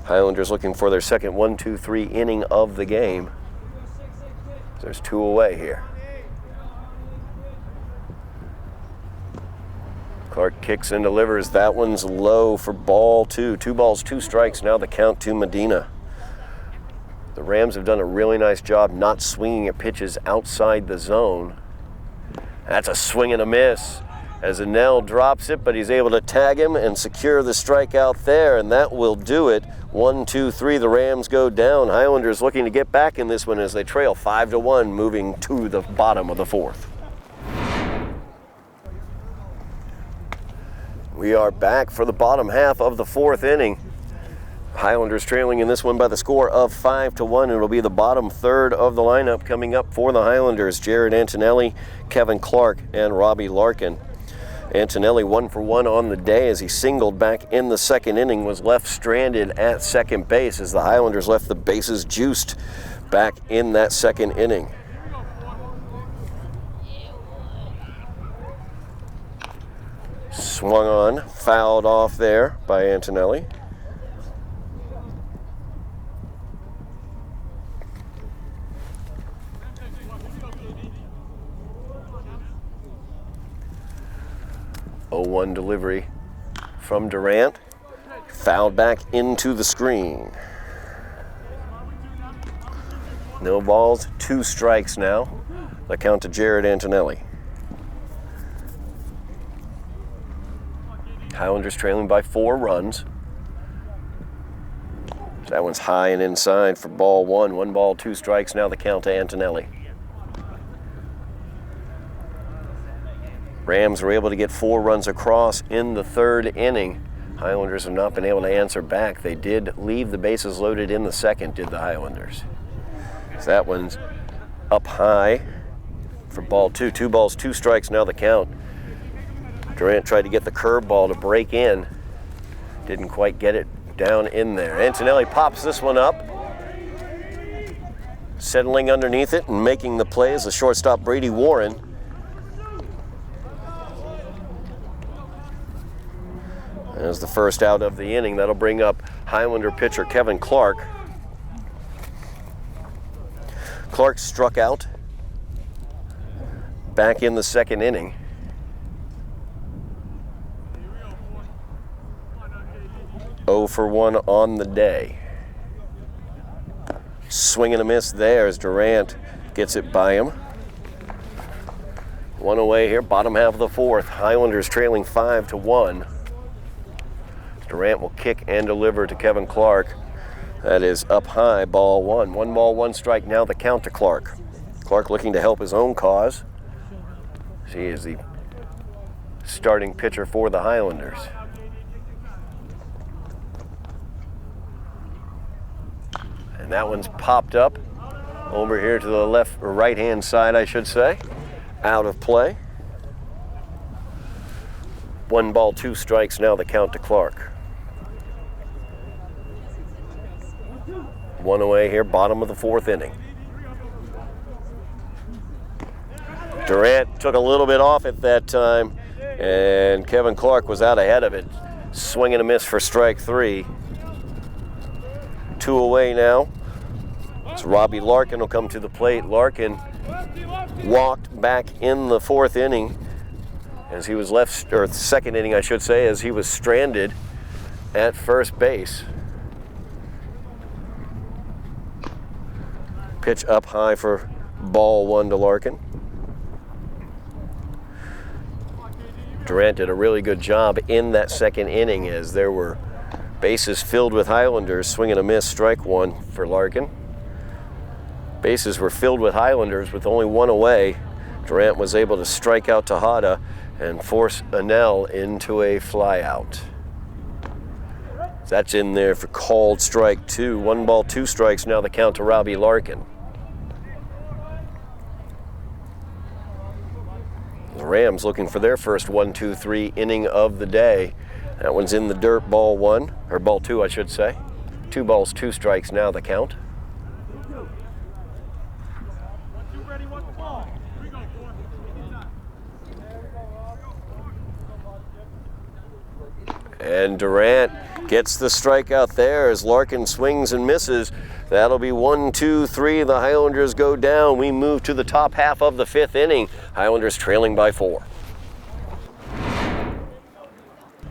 [SPEAKER 1] Highlanders looking for their second 1-2-3 inning of the game. There's 2 away here. Clark kicks and delivers. That one's low for ball 2. 2 balls, 2 strikes, now the count to Medina. The Rams have done a really nice job not swinging at pitches outside the zone. That's a swing and a miss as Anel drops it, but he's able to tag him and secure the strikeout there, and that will do it. 1-2-3, the Rams go down. Highlanders looking to get back in this one as they trail 5-1, moving to the bottom of the 4th. We are back for the bottom half of the 4th inning. Highlanders trailing in this one by the score of 5-1. It'll be the bottom third of the lineup coming up for the Highlanders. Jared Antonelli, Kevin Clark, and Robbie Larkin. Antonelli 1 for 1 on the day as he singled back in the second inning, was left stranded at second base as the Highlanders left the bases juiced back in that second inning. Swung on, fouled off there by Antonelli. One delivery from Durant, fouled back into the screen. No balls, 2 strikes now. The count to Jared Antonelli. Highlanders trailing by 4 runs. That one's high and inside for ball 1. 1 ball, 2 strikes, now the count to Antonelli. Rams were able to get 4 runs across in the third inning. Highlanders have not been able to answer back. They did leave the bases loaded in the second, did the Highlanders. So that one's up high for ball 2. 2 balls, 2 strikes, now the count. Durant tried to get the curveball to break in. Didn't quite get it down in there. Antonelli pops this one up. Settling underneath it and making the play is the shortstop Brady Warren. As the first out of the inning, that'll bring up Highlander pitcher Kevin Clark. Clark struck out back in the second inning. Oh for 1 on the day. Swing and a miss there as Durant gets it by him. 1 away here, bottom half of the 4th. Highlanders trailing 5-1. Durant will kick and deliver to Kevin Clark. That is up high, ball 1. 1 ball, 1 strike, now the count to Clark. Clark looking to help his own cause. He is the starting pitcher for the Highlanders. And that one's popped up over here to the left or right-hand side, I should say. Out of play. 1 ball, 2 strikes, now the count to Clark. 1 away here, bottom of the 4th inning. Durant took a little bit off at that time, and Kevin Clark was out ahead of it. Swing and a miss for strike 3. 2 away now. So Robbie Larkin will come to the plate. Larkin walked back in the 4th inning as he was left, or second inning I should say, as he was stranded at first base. Pitch up high for ball 1 to Larkin. Durant did a really good job in that second inning as there were bases filled with Highlanders. Swing and a miss, strike 1 for Larkin. Bases were filled with Highlanders with only 1 away. Durant was able to strike out Tejada and force Anel into a flyout. That's in there for called strike 2. 1 ball, 2 strikes, now the count to Robbie Larkin. The Rams looking for their first 1-2-3 inning of the day. That one's in the dirt, ball one, or ball two, I should say. 2 balls, 2 strikes now the count. And Durant gets the strikeout there as Larkin swings and misses. That'll be 1-2-3. The Highlanders go down. We move to the top half of the 5th inning. Highlanders trailing by 4.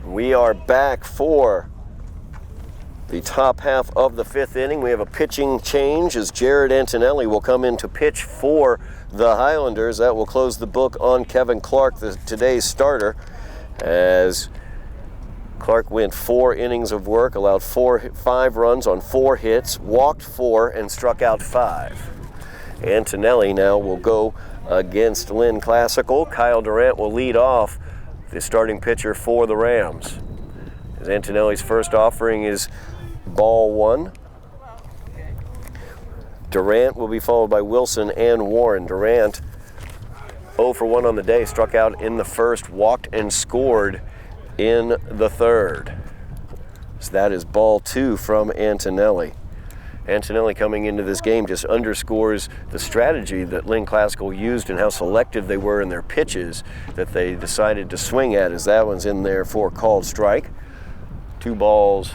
[SPEAKER 1] We are back for the top half of the 5th inning. We have a pitching change as Jared Antonelli will come in to pitch for the Highlanders. That will close the book on Kevin Clark, today's starter, as Clark went 4 innings of work, allowed 5 runs on 4 hits, walked 4, and struck out 5. Antonelli now will go against Lynn Classical. Kyle Durant will lead off, the starting pitcher for the Rams. As Antonelli's first offering is ball 1. Durant will be followed by Wilson and Warren. Durant 0 for 1 on the day, struck out in the first, walked and scored in the 3rd. So that is ball 2 from Antonelli. Antonelli coming into this game just underscores the strategy that Lynn Classical used and how selective they were in their pitches that they decided to swing at, as that one's in there for called strike. 2 balls.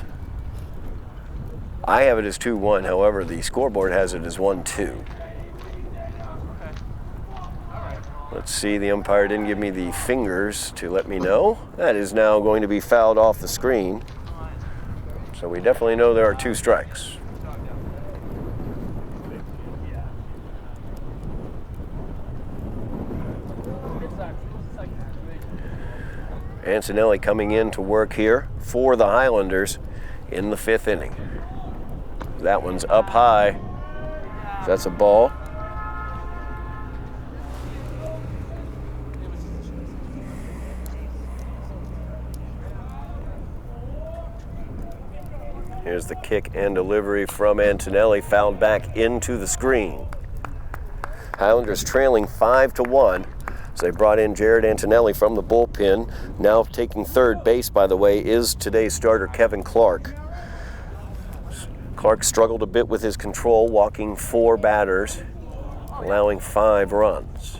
[SPEAKER 1] I have it as 2-1, however, the scoreboard has it as 1-2. Let's see, the umpire didn't give me the fingers to let me know. That is now going to be fouled off the screen. So we definitely know there are 2 strikes. Antonelli coming in to work here for the Highlanders in the 5th inning. That one's up high. That's a ball. Here's the kick and delivery from Antonelli, fouled back into the screen. Highlanders trailing 5-1. So they brought in Jared Antonelli from the bullpen. Now taking 3rd base, by the way, is today's starter, Kevin Clark. Clark struggled a bit with his control, walking 4 batters, allowing 5 runs.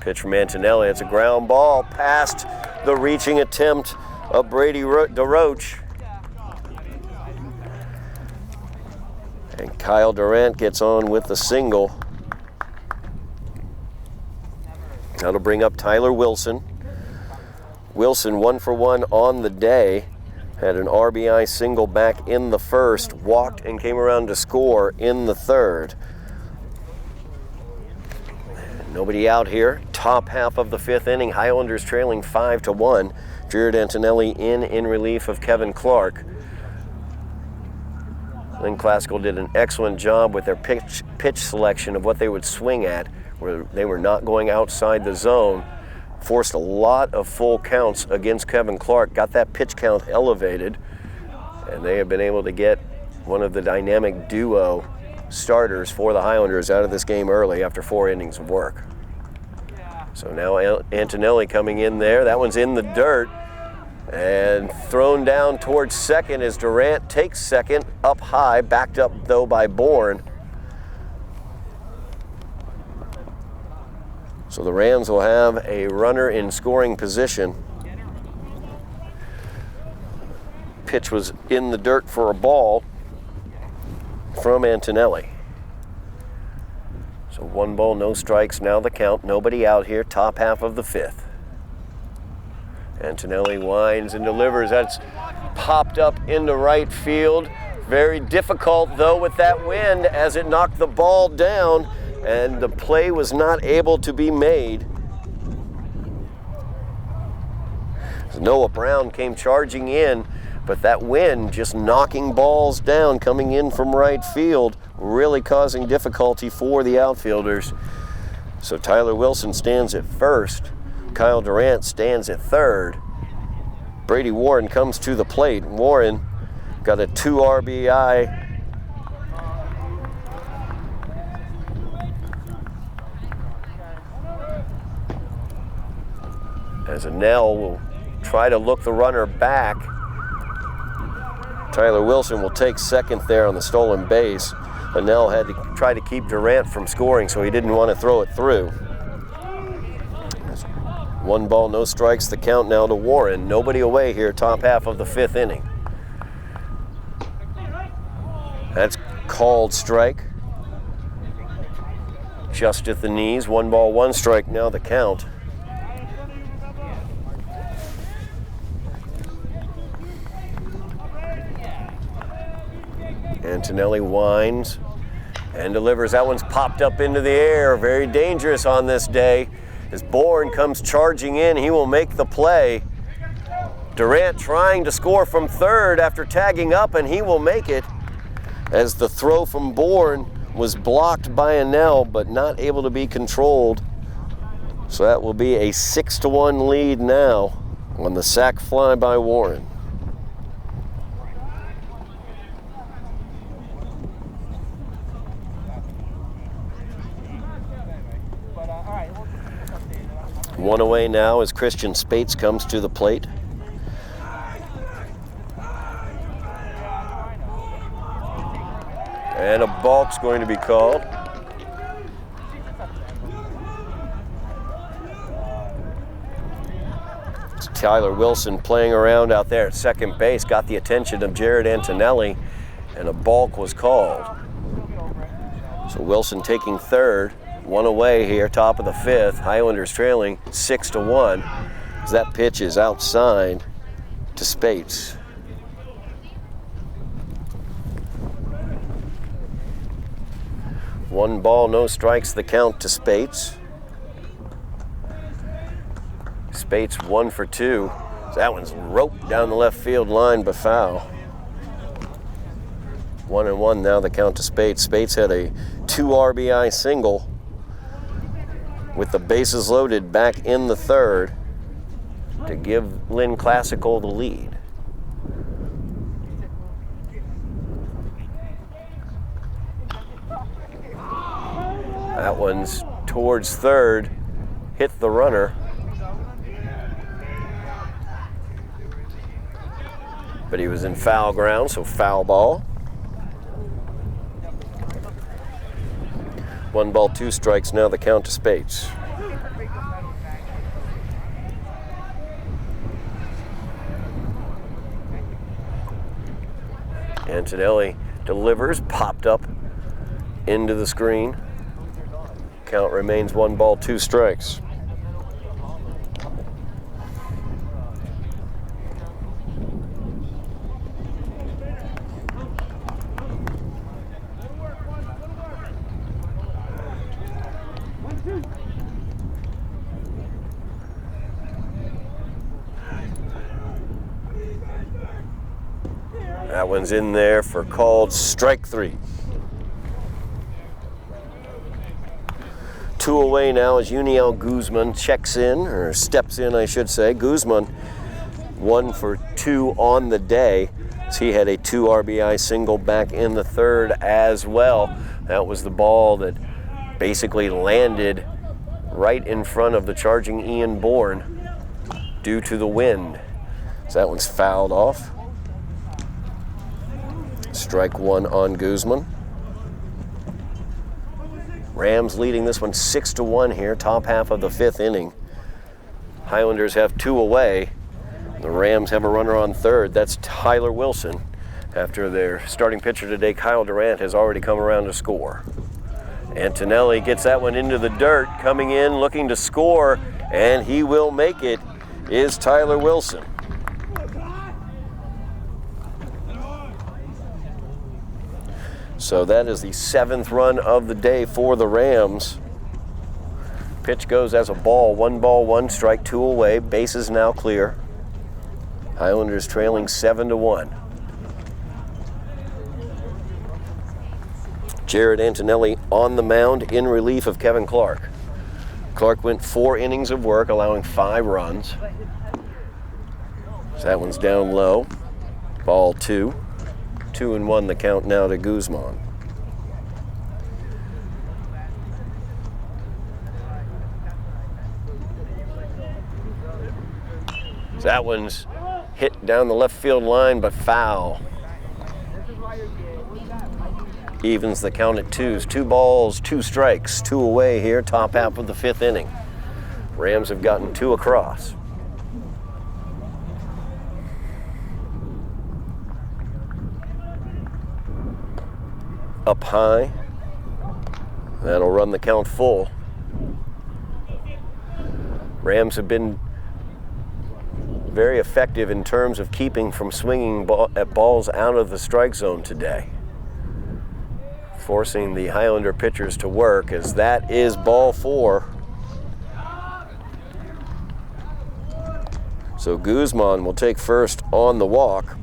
[SPEAKER 1] Pitch from Antonelli, it's a ground ball past the reaching attempt of Brady DeRoche. And Kyle Durant gets on with the single. That'll bring up Tyler Wilson. Wilson 1 for 1 on the day. Had an RBI single back in the 1st, walked and came around to score in the 3rd. Nobody out here. Top half of the 5th inning. Highlanders trailing 5-1. Jared Antonelli in relief of Kevin Clark. Lynn Classical did an excellent job with their pitch selection of what they would swing at, where they were not going outside the zone. Forced a lot of full counts against Kevin Clark. Got that pitch count elevated. And they have been able to get one of the dynamic duo starters for the Highlanders out of this game early after 4 innings of work. So now Antonelli coming in there. That one's in the dirt and thrown down towards second as Durant takes second, up high, backed up though by Bourne. So the Rams will have a runner in scoring position. Pitch was in the dirt for a ball from Antonelli. So 1 ball, no strikes, now the count. Nobody out here, top half of the 5th. Antonelli winds and delivers. That's popped up into right field. Very difficult, though, with that wind as it knocked the ball down, and the play was not able to be made. Noah Brown came charging in, but that wind just knocking balls down coming in from right field, really causing difficulty for the outfielders. So Tyler Wilson stands at first. Kyle Durant stands at third. Brady Warren comes to the plate. Warren got a 2 RBI as Anel will try to look the runner back. Tyler Wilson will take second there on the stolen base. Anel had to try to keep Durant from scoring, so he didn't want to throw it through. 1 ball, no strikes, the count now to Warren. Nobody away here, top half of the 5th inning. That's called strike. Just at the knees, 1 ball, 1 strike, now the count. Antonelli winds and delivers. That one's popped up into the air. Very dangerous on this day. As Bourne comes charging in, he will make the play. Durant trying to score from third after tagging up, and he will make it, as the throw from Bourne was blocked by Anel, but not able to be controlled. So that will be a 6-1 lead now on the sac fly by Warren. One away now as Christian Spates comes to the plate. And a balk's going to be called. It's Tyler Wilson playing around out there at second base, got the attention of Jared Antonelli, and a balk was called. So Wilson taking third. 1 away here, top of the 5th. Highlanders trailing 6-1 as that pitch is outside to Spates. One ball, no strikes, the count to Spates. Spates 1 for 2. That one's roped down the left field line, but foul. 1-1 now, the count to Spates. Spates had a 2 RBI single with the bases loaded back in the 3rd to give Lynn Classical the lead. That one's towards third, hit the runner. But he was in foul ground, so foul ball. 1 ball, 2 strikes, now the count to Spates. Antonelli delivers, popped up into the screen. Count remains 1 ball, 2 strikes. That one's in there for called strike 3. 2 away now as Uniel Guzman checks in, or steps in, I should say. Guzman 1 for 2 on the day, as he had a 2 RBI single back in the 3rd as well. That was the ball that basically landed right in front of the charging Ian Bourne due to the wind. So that one's fouled off. Strike 1 on Guzman. Rams leading this one 6-1 here, top half of the 5th inning. Highlanders have 2 away. The Rams have a runner on third. That's Tyler Wilson. After their starting pitcher today, Kyle Durant, has already come around to score. Antonelli gets that one into the dirt, coming in looking to score, and he will make it, is Tyler Wilson. So that is the 7th run of the day for the Rams. Pitch goes as a ball, 1 ball, 1 strike, 2 away. Bases now clear. Highlanders trailing 7-1. Jared Antonelli on the mound in relief of Kevin Clark. Clark went 4 innings of work, allowing 5 runs. So that one's down low. Ball 2. 2-1 the count now to Guzman. That one's hit down the left field line, but foul. Evens the count at 2s. 2 balls, 2 strikes, 2 away here, top half of the 5th inning. Rams have gotten 2 across. Up high. That'll run the count full. Rams have been very effective in terms of keeping from swinging at balls out of the strike zone today, forcing the Highlander pitchers to work, as that is ball 4. So Guzman will take first on the walk,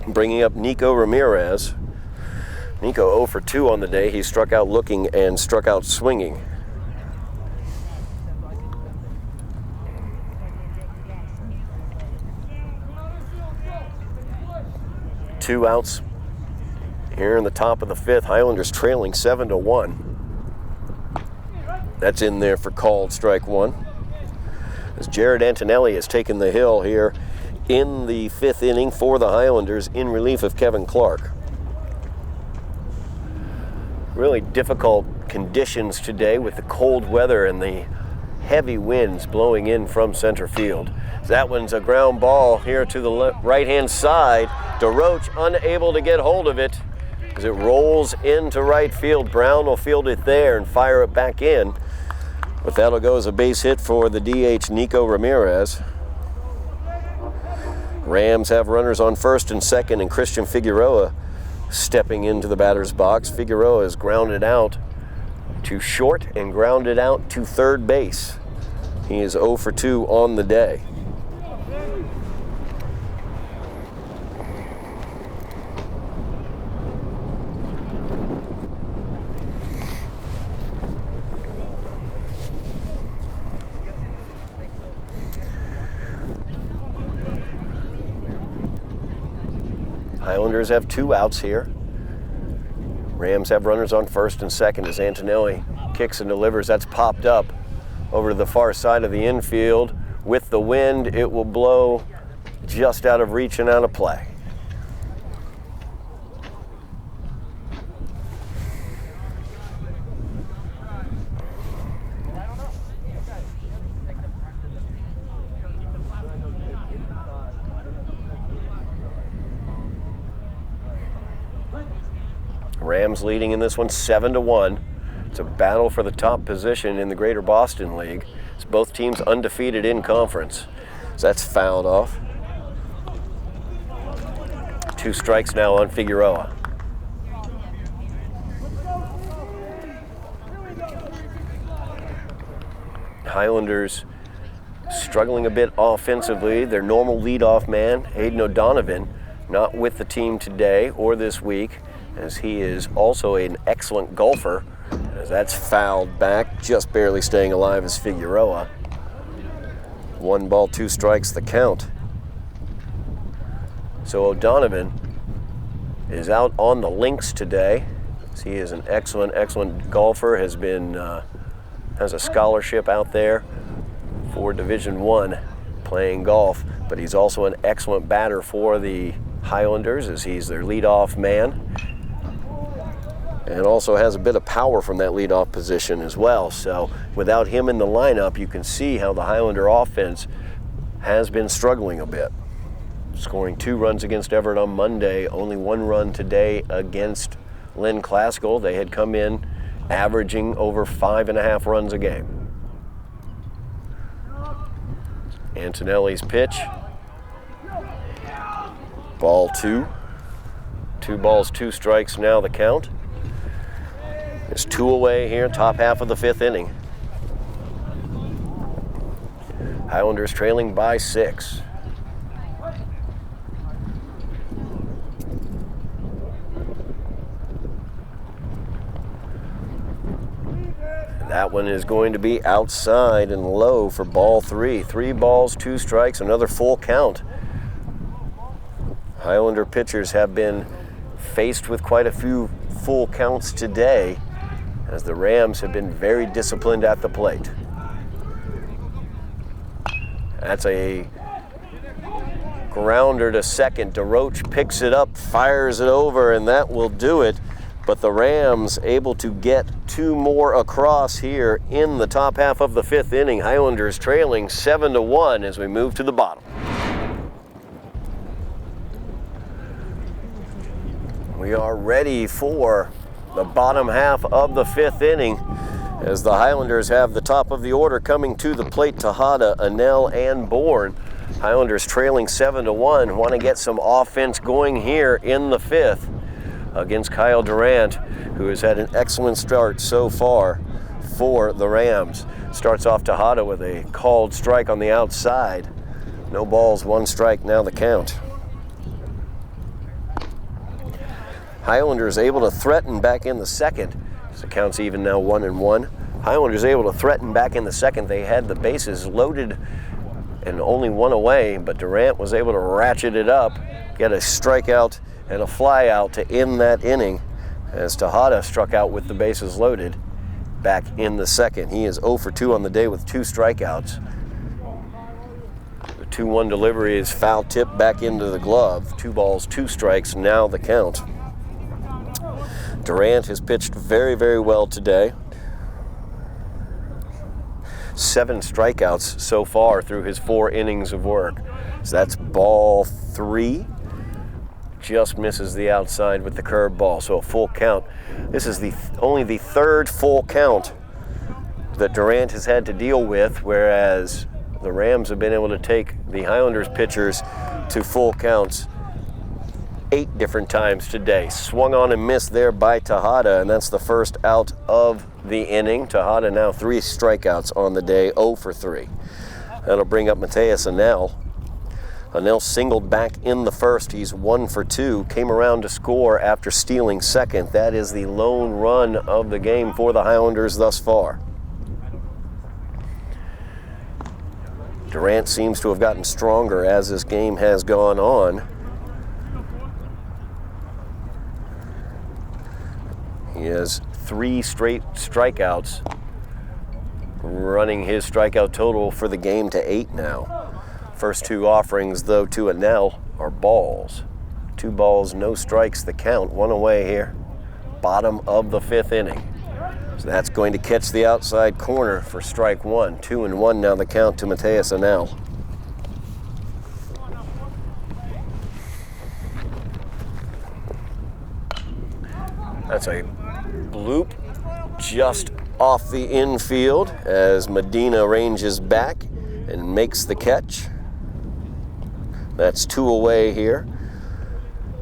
[SPEAKER 1] bringing up Nico Ramirez. Nico 0 for 2 on the day. He struck out looking and struck out swinging. Two outs here in the top of the 5th. Highlanders trailing 7-1. That's in there for called strike 1. As Jared Antonelli has taken the hill here in the 5th inning for the Highlanders in relief of Kevin Clark. Really difficult conditions today with the cold weather and the heavy winds blowing in from center field. That one's a ground ball here to the right-hand side. DeRoche unable to get hold of it as it rolls into right field. Brown will field it there and fire it back in. But that'll go as a base hit for the DH, Nico Ramirez. Rams have runners on first and second, and Christian Figueroa stepping into the batter's box. Figueroa is grounded out to short and grounded out to third base. He is 0 for 2 on the day. Highlanders have 2 outs here. Rams have runners on first and second as Antonelli kicks and delivers. That's popped up over to the far side of the infield. With the wind, it will blow just out of reach and out of play. Rams leading in this one 7-1. It's a battle for the top position in the Greater Boston League. It's both teams undefeated in conference. So that's fouled off. 2 strikes now on Figueroa. Highlanders struggling a bit offensively. Their normal leadoff man, Hayden O'Donovan, not with the team today or this week, as he is also an excellent golfer, as that's fouled back, just barely staying alive is Figueroa. 1 ball, 2 strikes the count. So O'Donovan is out on the links today. He is an excellent golfer, has a scholarship out there for Division I playing golf, but he's also an excellent batter for the Highlanders, as he's their leadoff man, and also has a bit of power from that leadoff position as well. So without him in the lineup, you can see how the Highlander offense has been struggling a bit. Scoring 2 runs against Everett on Monday, only 1 run today against Lynn Classical. They had come in averaging over 5.5 runs a game. Antonelli's pitch. Ball 2. 2 balls, 2 strikes now the count. There's 2 away here, top half of the 5th inning. Highlanders trailing by 6. That one is going to be outside and low for ball 3. 3 balls, 2 strikes, another full count. Highlander pitchers have been faced with quite a few full counts today, as the Rams have been very disciplined at the plate. That's a Grounder to second. DeRoche picks it up, fires it over, and that will do it. But the Rams able to get 2 more across here in the top half of the 5th inning. Highlanders trailing 7-1 as we move to the bottom. We are ready for the bottom half of the 5th inning as the Highlanders have the top of the order coming to the plate. Tejada, Anel, and Bourne. Highlanders trailing 7-1. Want to get some offense going here in the 5th against Kyle Durant, who has had an excellent start so far for the Rams. Starts off Tejada with a called strike on the outside. No balls, 1 strike, now the count. Highlanders able to threaten back in the second. The count's even now 1-1. Highlanders able to threaten back in the second. They had the bases loaded and only 1 away, but Durant was able to ratchet it up, get a strikeout and a fly out to end that inning as Tejada struck out with the bases loaded back in the second. He is 0 for 2 on the day with 2 strikeouts. The 2-1 delivery is foul tip back into the glove. 2 balls, 2 strikes, now the count. Durant has pitched very, very well today. 7 strikeouts so far through his 4 innings of work. So that's ball 3. Just misses the outside with the curved ball, so a full count. This is only the 3rd full count that Durant has had to deal with, whereas the Rams have been able to take the Highlanders pitchers to full counts 8 different times today. Swung on and missed there by Tejada, and that's the first out of the inning. Tejada now 3 strikeouts on the day, 0 for 3. That'll bring up Mateus Anel. Anel singled back in the first. He's 1 for 2. Came around to score after stealing second. That is the lone run of the game for the Highlanders thus far. Durant seems to have gotten stronger as this game has gone on. He has 3 straight strikeouts, running his strikeout total for the game to 8 now. First 2 offerings, though, to Anel are balls. 2 balls, no strikes, the count. 1 away here. Bottom of the 5th inning. So that's going to catch the outside corner for strike 1. 2-1 now the count to Mateus Anel. That's a bloop just off the infield as Medina ranges back and makes the catch. That's 2 away here.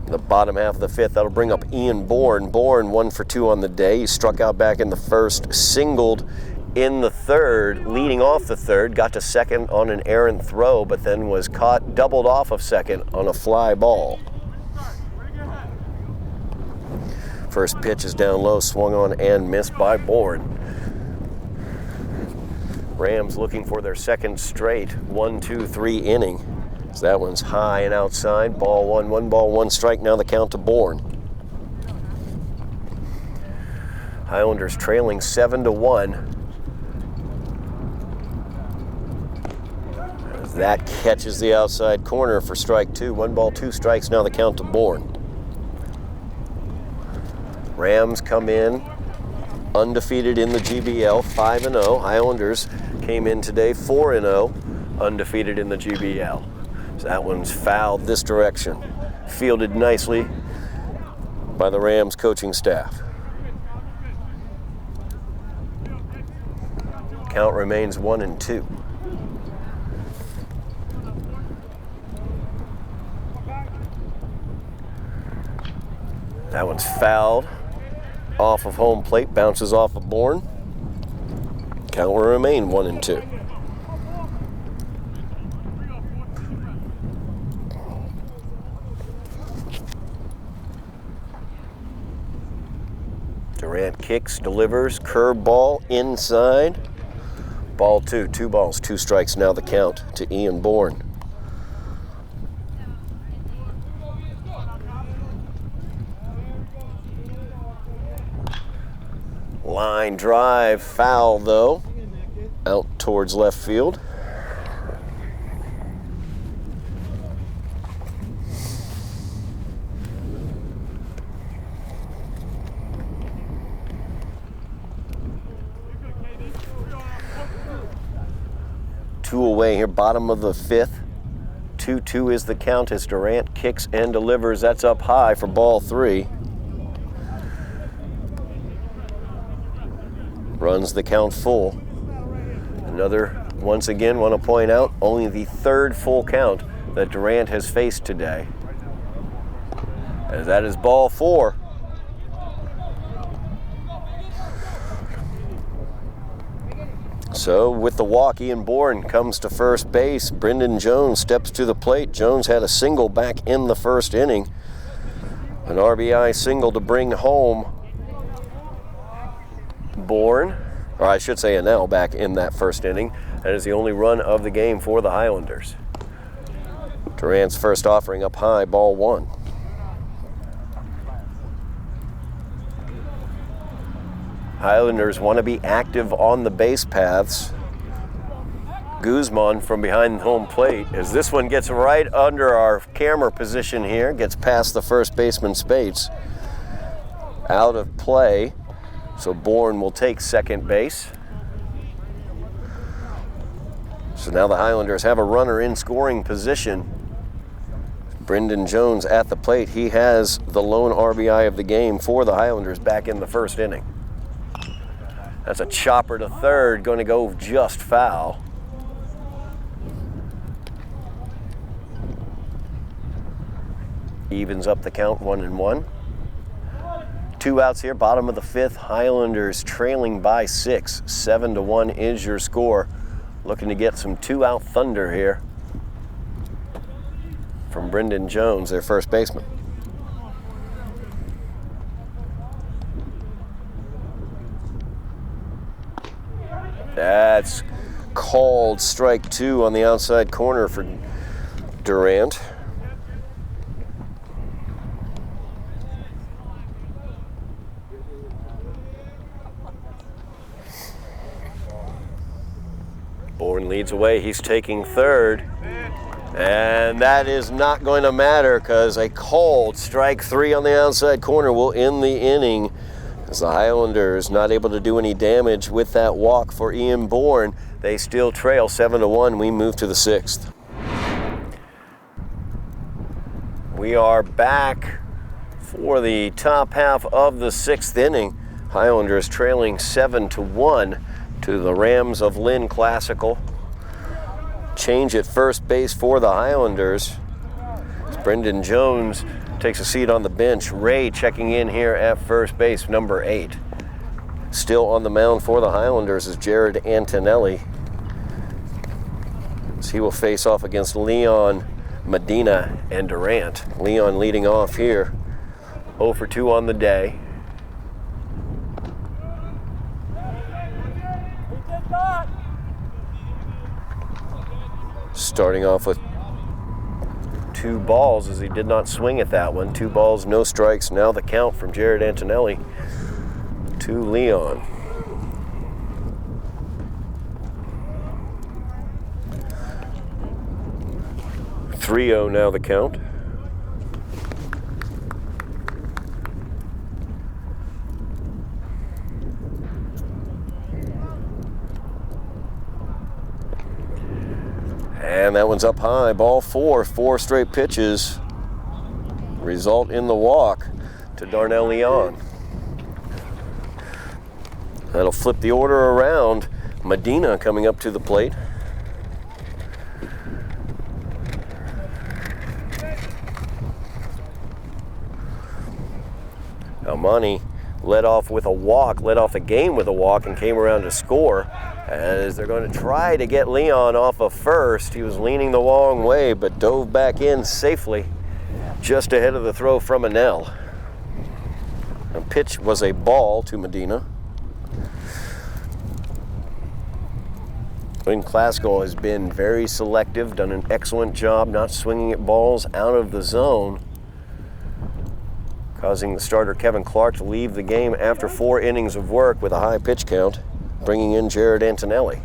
[SPEAKER 1] The bottom half of the 5th, that'll bring up Ian Bourne. Bourne 1 for 2 on the day. He struck out back in the first, singled in the third, leading off the third, got to second on an errant throw, but then was caught, doubled off of second on a fly ball. First pitch is down low, swung on and missed by Bourne. Rams looking for their 2nd straight 1-2-3 inning. So that one's high and outside. Ball 1, 1 ball, 1 strike. Now the count to Bourne. Highlanders trailing 7-1. As that catches the outside corner for strike 2. 1 ball, 2 strikes. Now the count to Bourne. Rams come in undefeated in the GBL, 5-0. Highlanders came in today 4-0, undefeated in the GBL. So that one's fouled this direction. Fielded nicely by the Rams coaching staff. Count remains 1-2. That one's fouled off of home plate, bounces off of Bourne. Count will remain 1-2. Durant kicks, delivers, curveball inside. Ball 2, 2 balls, 2 strikes. Now the count to Ian Bourne. Line drive, foul though, out towards left field. 2 away here, bottom of the 5th. 2-2 is the count as Durant kicks and delivers. That's up high for ball 3. Runs the count full. Another, once again, want to point out, only the 3rd full count that Durant has faced today. As that is ball 4. So with the walk, Ian Bourne comes to first base. Brendan Jones steps to the plate. Jones had a single back in the first inning. An RBI single to bring home Bourne, or I should say an L back in that first inning. That is the only run of the game for the Highlanders. Durant's first offering up high, ball 1. Highlanders want to be active on the base paths. Guzman from behind home plate, as this one gets right under our camera position here, gets past the first baseman Spates. Out of play, so Bourne will take second base. So now the Highlanders have a runner in scoring position. Brendan Jones at the plate. He has the lone RBI of the game for the Highlanders back in the first inning. That's a chopper to third, going to go just foul. Evens up the count, 1-1. 2 outs here, bottom of the 5th. Highlanders trailing by 6. 7-1 is your score. Looking to get some 2-out thunder here from Brendan Jones, their first baseman. That's called strike 2 on the outside corner for Durant. Bourne leads away. He's taking third. And that is not going to matter because a called strike 3 on the outside corner will end the inning. As the Highlanders not able to do any damage with that walk for Ian Bourne, they still trail 7-1. We move to the 6th. We are back for the top half of the 6th inning. Highlanders trailing 7-1 to the Rams of Lynn Classical. Change at first base for the Highlanders. Brendan Jones takes a seat on the bench. Ray checking in here at first base, number 8. Still on the mound for the Highlanders is Jared Antonelli. So he will face off against Leon, Medina, and Durant. Leon leading off here, 0 for 2 on the day. Starting off with 2 balls as he did not swing at that one. 2 balls, no strikes. Now the count from Jared Antonelli to Leon. (3-0) now the count. And that one's up high, ball 4. 4 straight pitches result in the walk to Darnell Leon. That'll flip the order around. Medina coming up to the plate. Almani led off with a walk, led off the game with a walk and came around to score. As they're going to try to get Leon off of first. He was leaning the wrong way, but dove back in safely just ahead of the throw from Anel. The pitch was a ball to Medina. Lynn Classical has been very selective, done an excellent job not swinging at balls out of the zone, causing the starter Kevin Clark to leave the game after 4 innings of work with a high pitch count, bringing in Jared Antonelli.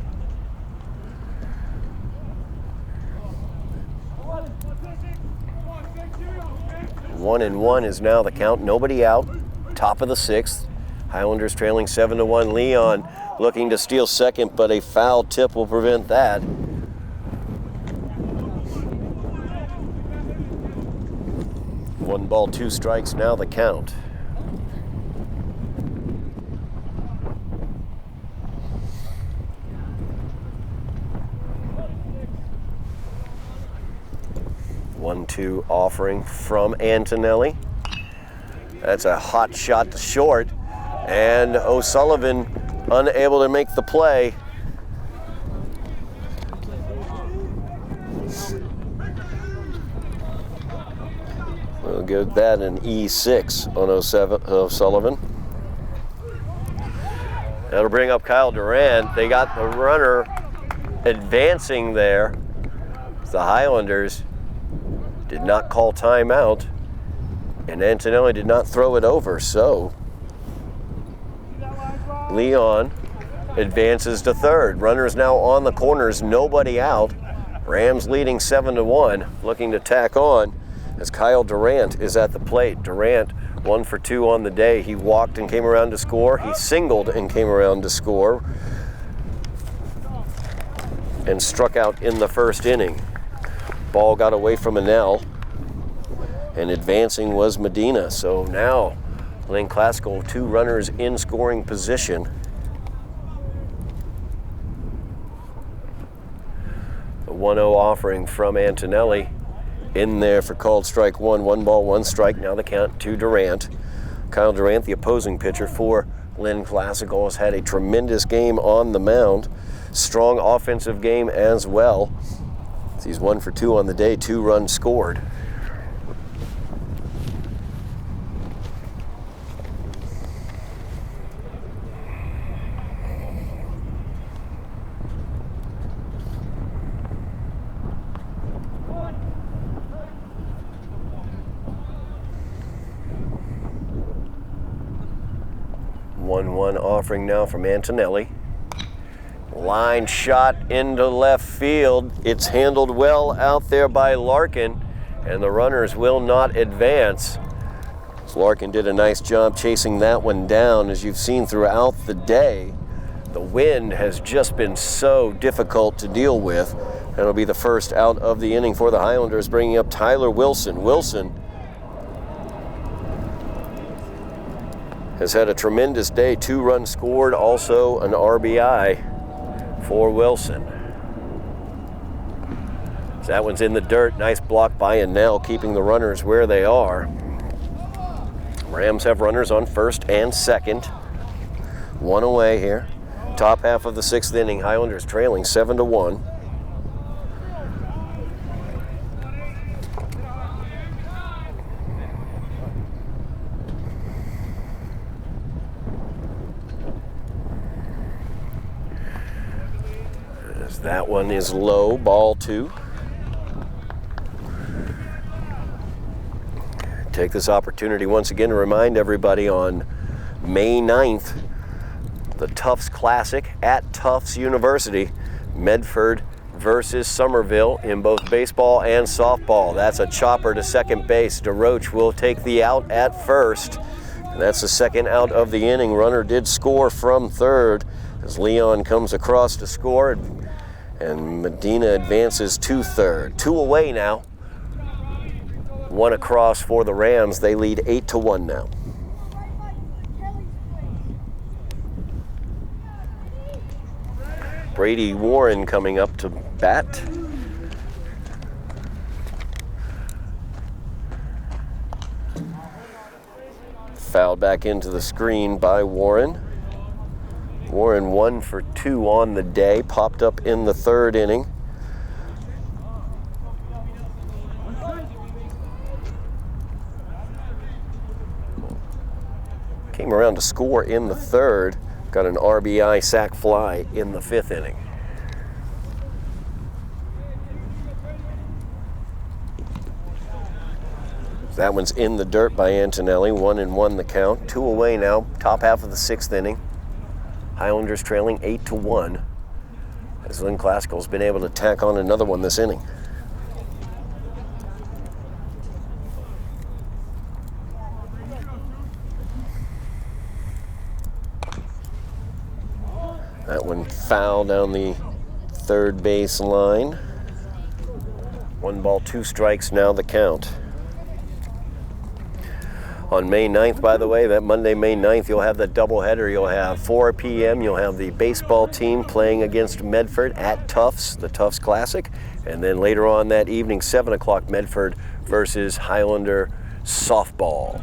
[SPEAKER 1] One and one is now the count. Nobody out. Top of the 6th. Highlanders trailing 7-1. Leon looking to steal second, but a foul tip will prevent that. ball, 2 strikes, now the count. One-two offering from Antonelli. That's a hot shot to short, and O'Sullivan unable to make the play. We'll give that an E6 on O'Sullivan. That'll bring up Kyle Durant. They got the runner advancing there. The Highlanders did not call timeout, and Antonelli did not throw it over, so Leon advances to third. Runners now on the corners, nobody out. Rams leading 7-1, looking to tack on as Kyle Durant is at the plate. Durant 1 for 2 on the day. He walked and came around to score. He singled and came around to score, and struck out in the first inning. Ball got away from Anel, and advancing was Medina. So now Lynn Classical, 2 runners in scoring position. The 1-0 offering from Antonelli in there for called strike 1. 1 ball, 1 strike. Now the count to Durant. Kyle Durant, the opposing pitcher for Lynn Classical, has had a tremendous game on the mound. Strong offensive game as well. He's 1 for 2 on the day, 2 runs scored. One offering now from Antonelli. Line shot into left field. It's handled well out there by Larkin, and the runners will not advance. Larkin did a nice job chasing that one down. As you've seen throughout the day, the wind has just been so difficult to deal with. That'll be the first out of the inning for the Highlanders, bringing up Tyler Wilson. Wilson has had a tremendous day. 2 runs scored, also an RBI for Wilson. So that one's in the dirt. Nice block by Anel, keeping the runners where they are. Rams have runners on first and second. 1 away here. Top half of the 6th inning. Highlanders trailing 7-1. That one is low, ball 2. Take this opportunity once again to remind everybody on May 9th, the Tufts Classic at Tufts University, Medford versus Somerville in both baseball and softball. That's a chopper to second base. DeRoche will take the out at first. And that's the second out of the inning. Runner did score from third as Leon comes across to score. And Medina advances to third. 2 away now. 1 across for the Rams. They lead 8-1 now. Brady Warren coming up to bat. Fouled back into the screen by Warren. Warren 1 for 2 on the day, popped up in the 3rd inning. Came around to score in the 3rd, got an RBI sac fly in the 5th inning. That one's in the dirt by Antonelli, 1-1 the count. 2 away now, top half of the 6th inning. Highlanders trailing 8-1 as Lynn Classical's been able to tack on another one this inning. That one foul down the 3rd base line. 1 ball, 2 strikes, now the count. On May 9th, by the way, that Monday, May 9th, you'll have the doubleheader. You'll have 4 p.m. You'll have the baseball team playing against Medford at Tufts, the Tufts Classic. And then later on that evening, 7 o'clock, Medford versus Highlander softball.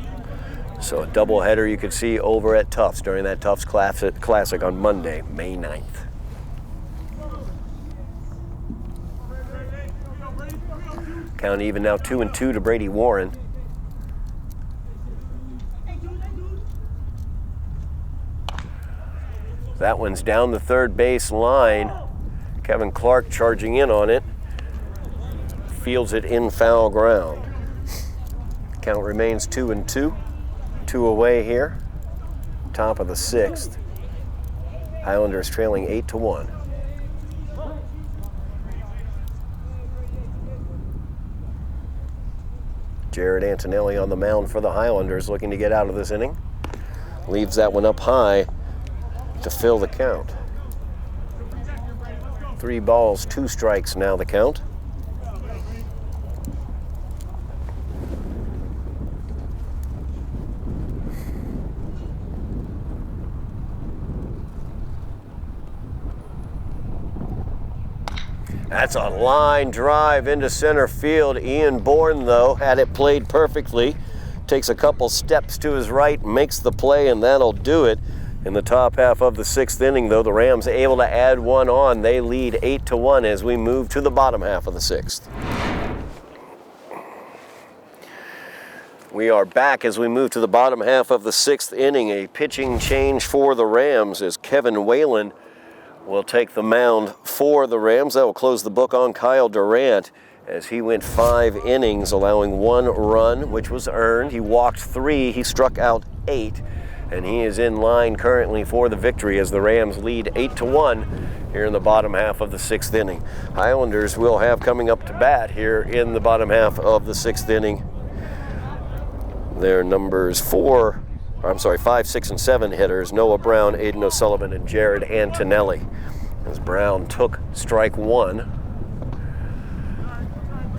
[SPEAKER 1] So a doubleheader you could see over at Tufts during that Tufts Classic on Monday, May 9th. Count even now 2-2 to Brady Warren. That one's down the third base line. Kevin Clark charging in on it. Fields it in foul ground. Count remains 2-2. 2 away here. Top of the 6th. Highlanders trailing 8-1. Jared Antonelli on the mound for the Highlanders, looking to get out of this inning. Leaves that one up high to fill the count. 3 balls, 2 strikes now the count. That's a line drive into center field. Ian Bourne, though, had it played perfectly. Takes a couple steps to his right, makes the play, and that'll do it. In the top half of the 6th inning, though, the Rams able to add one on. They lead 8-1 as we move to the bottom half of the 6th. We are back as we move to the bottom half of the 6th inning. A pitching change for the Rams as Kevin Whalen will take the mound for the Rams. That will close the book on Kyle Durant as he went 5 innings, allowing 1 run, which was earned. He walked 3, he struck out 8. And he is in line currently for the victory as the Rams lead 8-1 here in the bottom half of the 6th inning. Highlanders will have coming up to bat here in the bottom half of the 6th inning their numbers 5, 6, and 7 hitters, Noah Brown, Aiden O'Sullivan, and Jared Antonelli. As Brown took strike 1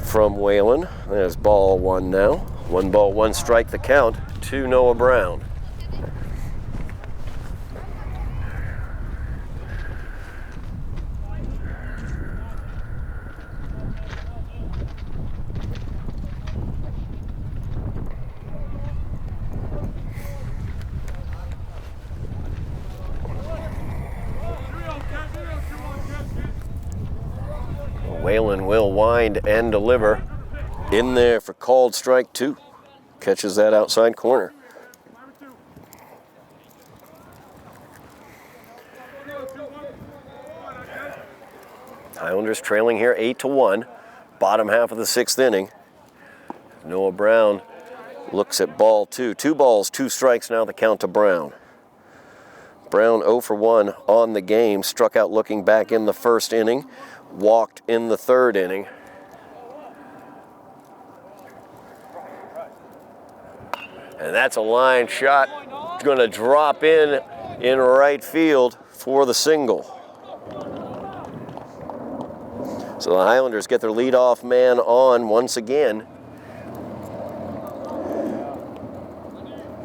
[SPEAKER 1] from Whalen. There's ball 1 now. 1 ball, 1 strike the count to Noah Brown. Whalen will wind and deliver. In there for called strike 2. Catches that outside corner. Highlanders trailing here 8-1. Bottom half of the 6th inning. Noah Brown looks at ball 2. 2 balls, 2 strikes now the count to Brown. Brown 0 for 1 on the game. Struck out looking back in the 1st inning. Walked in the 3rd inning. And that's a line shot. It's going to drop in right field for the single. So the Highlanders get their leadoff man on once again.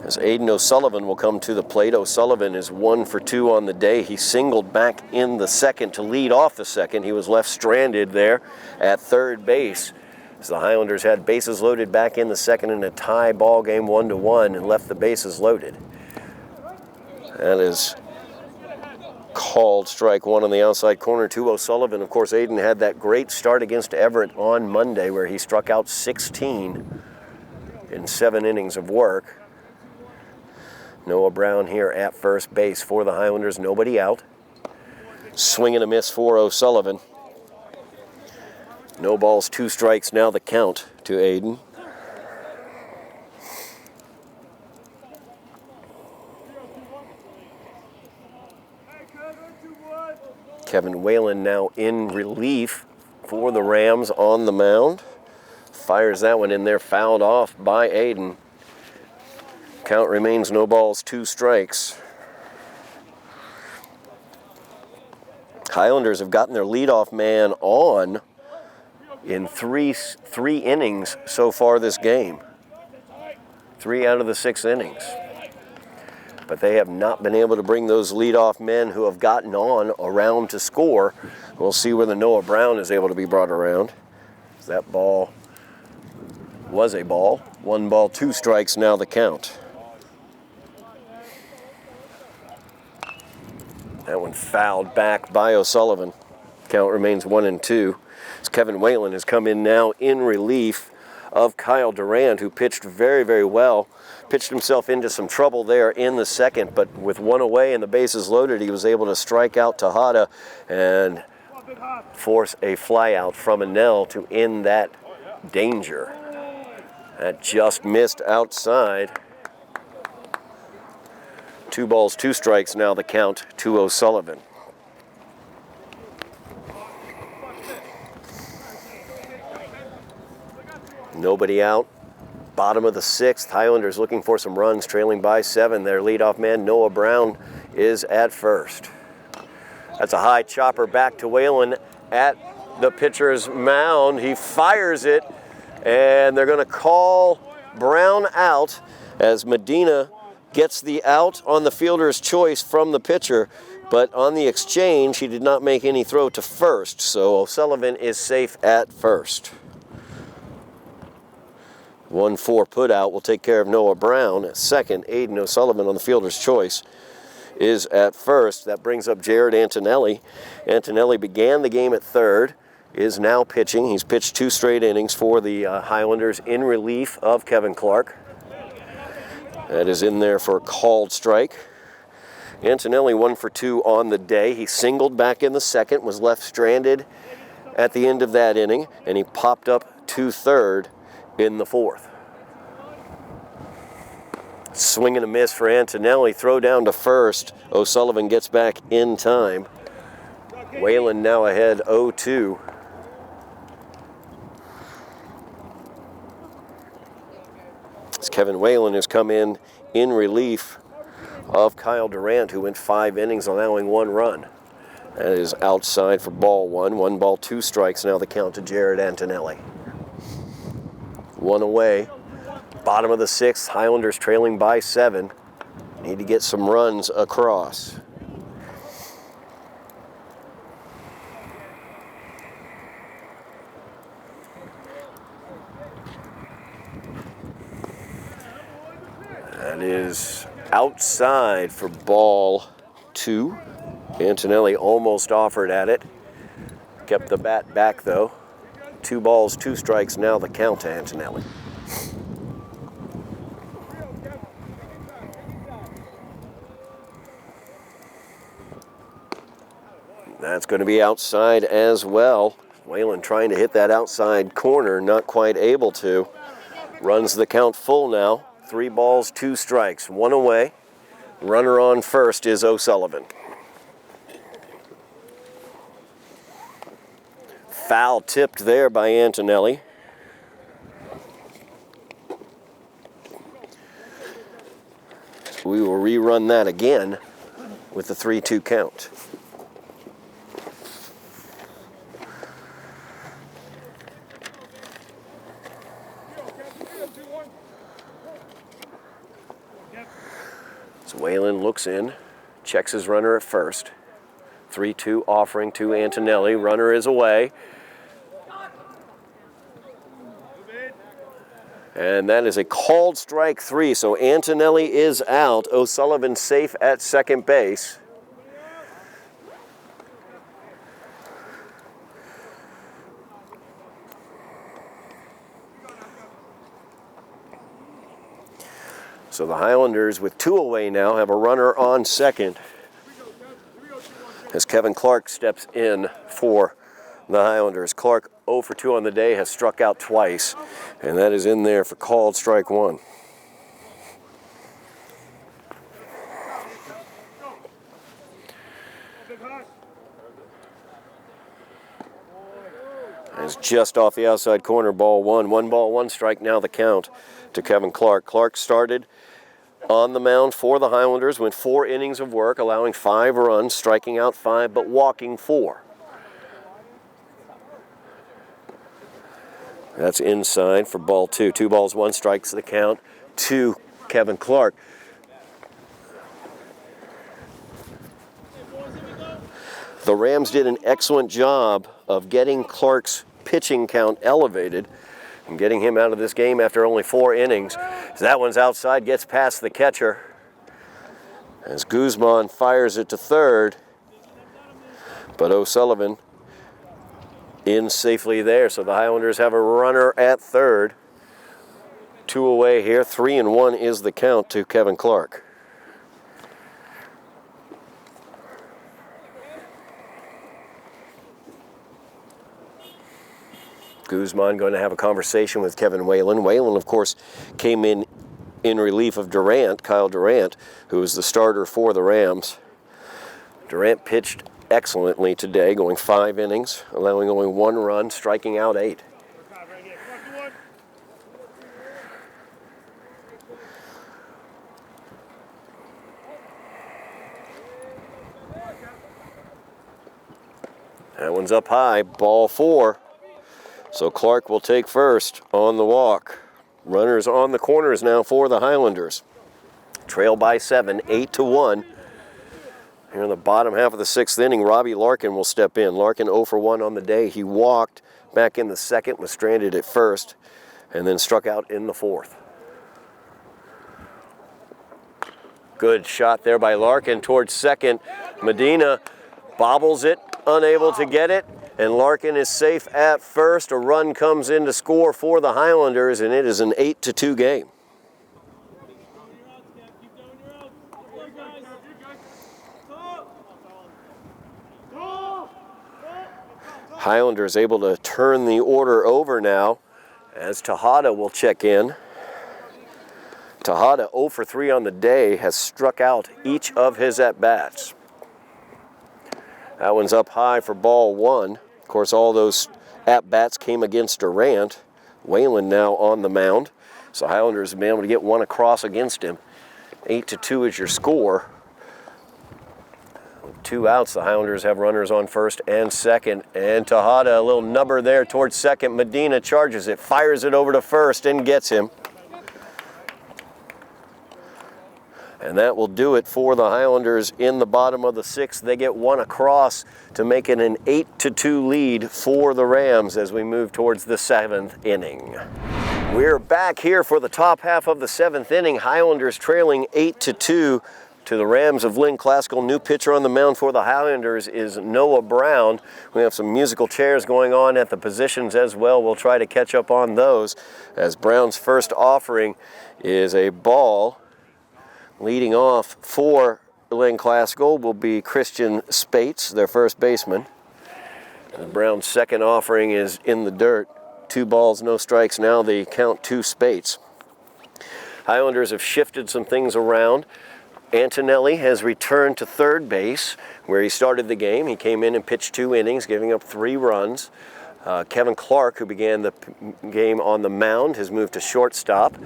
[SPEAKER 1] As Aiden O'Sullivan will come to the plate. O'Sullivan is 1 for 2 on the day. He singled back in the 2nd to lead off the 2nd. He was left stranded there at 3rd base. As the Highlanders had bases loaded back in the 2nd in a tie ball game 1-1 and left the bases loaded. That is called strike 1 on the outside corner to O'Sullivan. Of course, Aiden had that great start against Everett on Monday where he struck out 16 in 7 innings of work. Noah Brown here at first base for the Highlanders. Nobody out. Swing and a miss for O'Sullivan. No balls, 2 strikes now the count to Aiden. Kevin Whalen now in relief for the Rams on the mound. Fires that one in there, fouled off by Aiden. Count remains no balls, 2 strikes. Highlanders have gotten their leadoff man on in three innings so far this game. 3 out of the 6 innings. But they have not been able to bring those leadoff men who have gotten on around to score. We'll see whether Noah Brown is able to be brought around. That ball was a ball. 1 ball, 2 strikes, now the count. That one fouled back by O'Sullivan. Count remains 1-2. As Kevin Whalen has come in now in relief of Kyle Durant, who pitched very, very well. Pitched himself into some trouble there in the second, but with 1 away and the bases loaded, he was able to strike out Tejada and force a fly out from Anel to end that danger. That just missed outside. 2 balls, 2 strikes, now the count to O'Sullivan. Nobody out. Bottom of the 6th, Highlanders looking for some runs, trailing by 7. Their leadoff man, Noah Brown, is at first. That's a high chopper back to Whalen at the pitcher's mound. He fires it, and they're going to call Brown out as Medina gets the out on the fielder's choice from the pitcher, but on the exchange, he did not make any throw to first, so O'Sullivan is safe at first. 1-4 put out will take care of Noah Brown at second. Aiden O'Sullivan on the fielder's choice is at first. That brings up Jared Antonelli. Antonelli began the game at third, is now pitching. He's pitched 2 straight innings for the Highlanders in relief of Kevin Clark. That is in there for a called strike. Antonelli 1 for 2 on the day. He singled back in the second, was left stranded at the end of that inning, and he popped up to third in the 4th. Swing and a miss for Antonelli. Throw down to first. O'Sullivan gets back in time. Whalen now ahead 0-2. As Kevin Whalen has come in relief of Kyle Durant, who went 5 innings, allowing 1 run. That is outside for ball 1. 1 ball, 2 strikes, now the count to Jared Antonelli. 1 away. Bottom of the 6th, Highlanders trailing by 7. Need to get some runs across. That is outside for ball 2. Antonelli almost offered at it. Kept the bat back though. 2 balls, 2 strikes, now the count to Antonelli. That's going to be outside as well. Whalen trying to hit that outside corner, not quite able to. Runs the count full now. 3 balls, 2 strikes, 1 away. Runner on first is O'Sullivan. Foul tipped there by Antonelli. We will rerun that again with the 3-2 count. So Whalen looks in, checks his runner at first. 3-2 offering to Antonelli. Runner is away. And that is a called strike 3. So Antonelli is out. O'Sullivan safe at second base. So the Highlanders, with 2 away now, have a runner on second as Kevin Clark steps in for the Highlanders. Clark 0 for 2 on the day, has struck out twice, and that is in there for called strike 1. It's just off the outside corner, ball 1. 1 ball, 1 strike, now the count to Kevin Clark. Clark started on the mound for the Highlanders, went 4 innings of work, allowing 5 runs, striking out 5, but walking 4. That's inside for ball 2. 2 balls, 1 strikes the count to Kevin Clark. The Rams did an excellent job of getting Clark's pitching count elevated and getting him out of this game after only 4 innings. That one's outside, gets past the catcher. As Guzman fires it to third, but O'Sullivan in safely there. So the Highlanders have a runner at third. 2 away here, 3-1 is the count to Kevin Clark. Guzman going to have a conversation with Kevin Whalen. Whalen, of course, came in relief of Durant, Kyle Durant, who is the starter for the Rams. Durant pitched excellently today, going 5 innings, allowing only 1 run, striking out 8. That one's up high, ball 4. So Clark will take first on the walk. Runners on the corners now for the Highlanders. Trail by 7, 8-1. Here in the bottom half of the 6th inning, Robbie Larkin will step in. Larkin 0 for 1 on the day. He walked back in the 2nd, was stranded at 1st, and then struck out in the 4th. Good shot there by Larkin towards 2nd. Medina bobbles it, unable to get it. And Larkin is safe at 1st. A run comes in to score for the Highlanders, and it is an 8-2 game. Highlanders able to turn the order over now as Tejada will check in. Tejada 0 for 3 on the day, has struck out each of his at-bats. That one's up high for ball 1. Of course, all those at-bats came against Durant. Whalen now on the mound. So Highlanders have been able to get 1 across against him. 8-2 is your score. With 2 outs, the Highlanders have runners on 1st and 2nd. And Tejada, a little nubber there towards 2nd. Medina charges it, fires it over to 1st, and gets him. And that will do it for the Highlanders in the bottom of the 6th. They get 1 across to make it an 8-2 lead for the Rams as we move towards the 7th inning. We're back here for the top half of the 7th inning. Highlanders trailing 8-2 to the Rams of Lynn Classical. New pitcher on the mound for the Highlanders is Noah Brown. We have some musical chairs going on at the positions as well. We'll try to catch up on those as Brown's first offering is a ball. Leading off for Lynn Classical will be Christian Spates, their first baseman. And Brown's second offering is in the dirt. 2 balls, no strikes. Now the count to Spates. Highlanders have shifted some things around. Antonelli has returned to third base where he started the game. He came in and pitched 2 innings, giving up 3 runs. Kevin Clark, who began the game on the mound, has moved to shortstop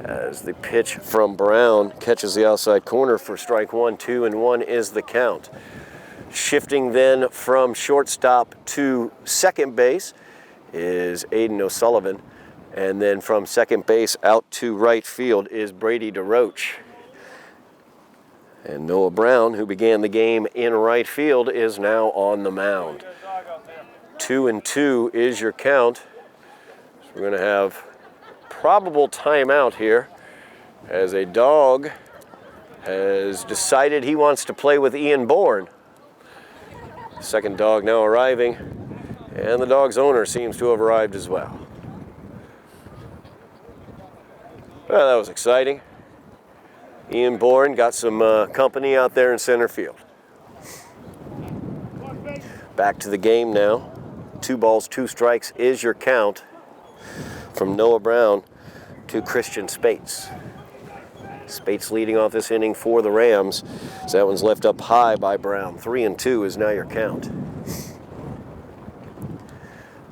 [SPEAKER 1] as the pitch from Brown catches the outside corner for strike 1, 2-1 is the count. Shifting then from shortstop to second base is Aiden O'Sullivan, and then from second base out to right field is Brady DeRoche. And Noah Brown, who began the game in right field, is now on the mound. 2-2 is your count. So we're going to have probable timeout here as a dog has decided he wants to play with Ian Bourne. Second dog now arriving, and the dog's owner seems to have arrived as well. Well, that was exciting. Ian Bourne got some company out there in center field. Back to the game now. 2 balls, 2 strikes is your count from Noah Brown to Christian Spates. Spates leading off this inning for the Rams. So that one's left up high by Brown. 3-2 is now your count.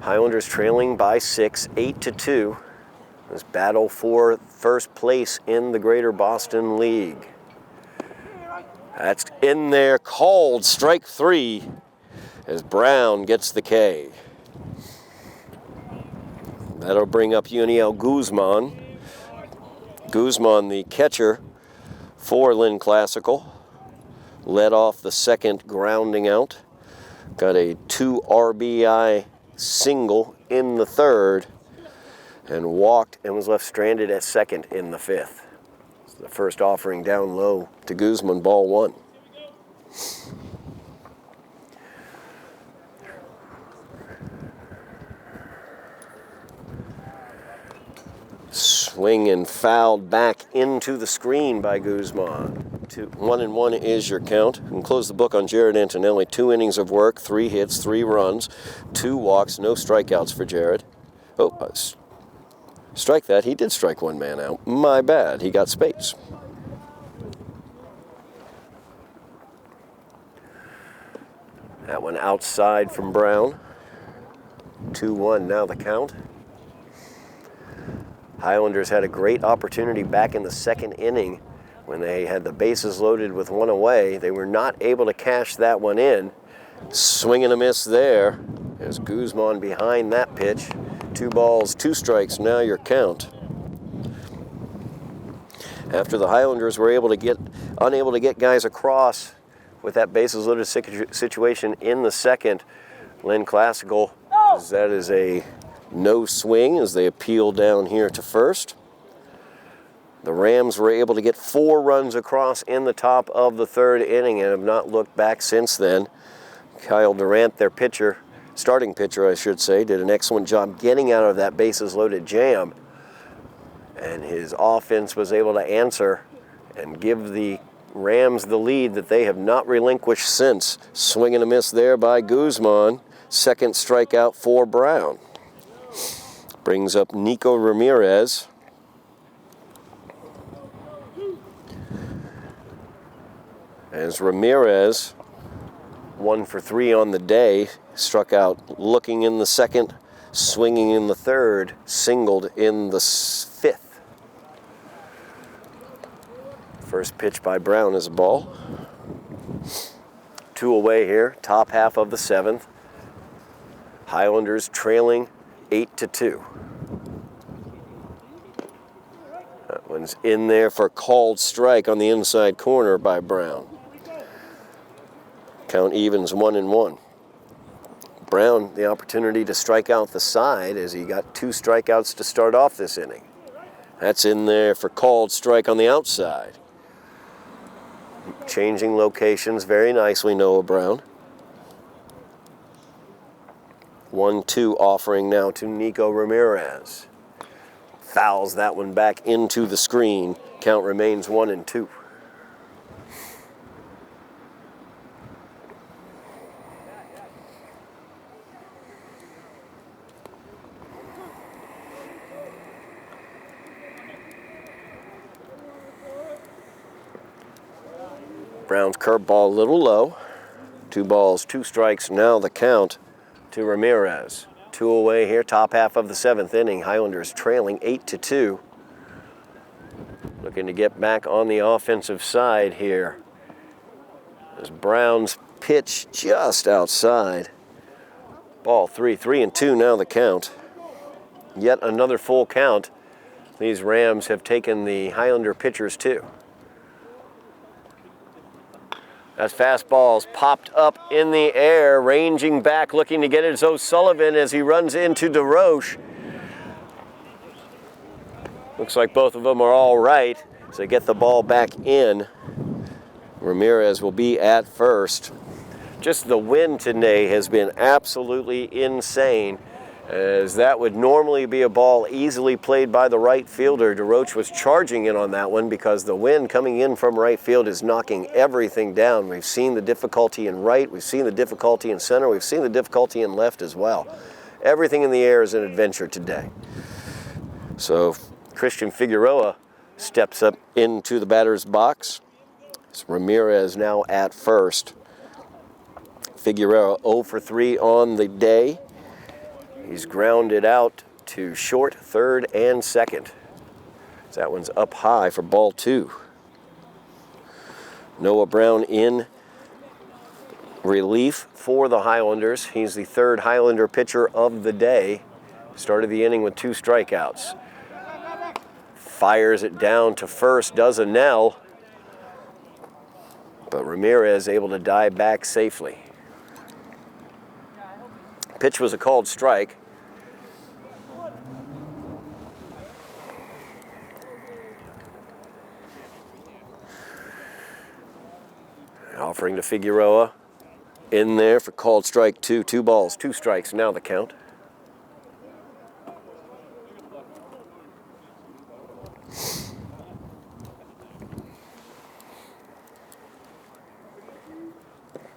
[SPEAKER 1] Highlanders trailing by 6, 8-2. This battle for first place in the Greater Boston League. That's in there, called strike 3 as Brown gets the K. That'll bring up Yuniel Guzman. Guzman, the catcher for Lynn Classical, led off the second grounding out. Got a 2 RBI single in the third and walked and was left stranded at second in the fifth. The first offering down low to Guzman, ball 1. Swing and fouled back into the screen by Guzman. 1-1 is your count. And close the book on Jared Antonelli. 2 innings of work, 3 hits, 3 runs, 2 walks, no strikeouts for Jared. Oh, strike that. He did strike 1 man out. My bad. He got space. That one outside from Brown. 2-1 now the count. Highlanders had a great opportunity back in the second inning when they had the bases loaded with 1 away. They were not able to cash that one in. Swing and a miss there. There's Guzman behind that pitch. 2 balls, 2 strikes, now your count. After the Highlanders were unable to get guys across with that bases loaded situation in the second, Lynn Classical, that is a no swing as they appeal down here to first. The Rams were able to get 4 runs across in the top of the third inning and have not looked back since then. Kyle Durant, their pitcher, starting pitcher I should say, did an excellent job getting out of that bases loaded jam. And his offense was able to answer and give the Rams the lead that they have not relinquished since. Swing and a miss there by Guzman. Second strikeout for Brown. Brings up Nico Ramirez. As Ramirez, 1 for 3 on the day, struck out looking in the second, swinging in the third, singled in the fifth. First pitch by Brown is a ball. 2 away here, top half of the 7th. Highlanders trailing 8-2. That one's in there for called strike on the inside corner by Brown. Count evens 1-1. Brown, the opportunity to strike out the side as he got 2 strikeouts to start off this inning. That's in there for called strike on the outside. Changing locations very nicely, Noah Brown. 1-2 offering now to Nico Ramirez. Fouls that one back into the screen. Count remains 1-2. Brown's curveball a little low. 2 balls, 2 strikes. Now the count to Ramirez. 2 away here, top half of the 7th inning. Highlanders trailing 8-2. Looking to get back on the offensive side here. As Brown's pitch just outside. Ball 3, 3-2 now the count. Yet another full count. These Rams have taken the Highlander pitchers too. As fastballs popped up in the air, ranging back, looking to get it is O'Sullivan as he runs into DeRoche. Looks like both of them are all right, so they get the ball back in. Ramirez will be at first. Just the wind today has been absolutely insane, as that would normally be a ball easily played by the right fielder. DeRoche was charging in on that one because the wind coming in from right field is knocking everything down. We've seen the difficulty in right, we've seen the difficulty in center, we've seen the difficulty in left as well. Everything in the air is an adventure today. So Christian Figueroa steps up into the batter's box. It's Ramirez now at first. Figueroa 0 for 3 on the day. He's grounded out to short, third, and second. That one's up high for ball 2. Noah Brown in relief for the Highlanders. He's the 3rd Highlander pitcher of the day. Started the inning with 2 strikeouts. Fires it down to first, does Anel. But Ramirez able to dive back safely. Pitch was a called strike. Offering to Figueroa. In there for called strike 2. 2 balls, 2 strikes, now the count.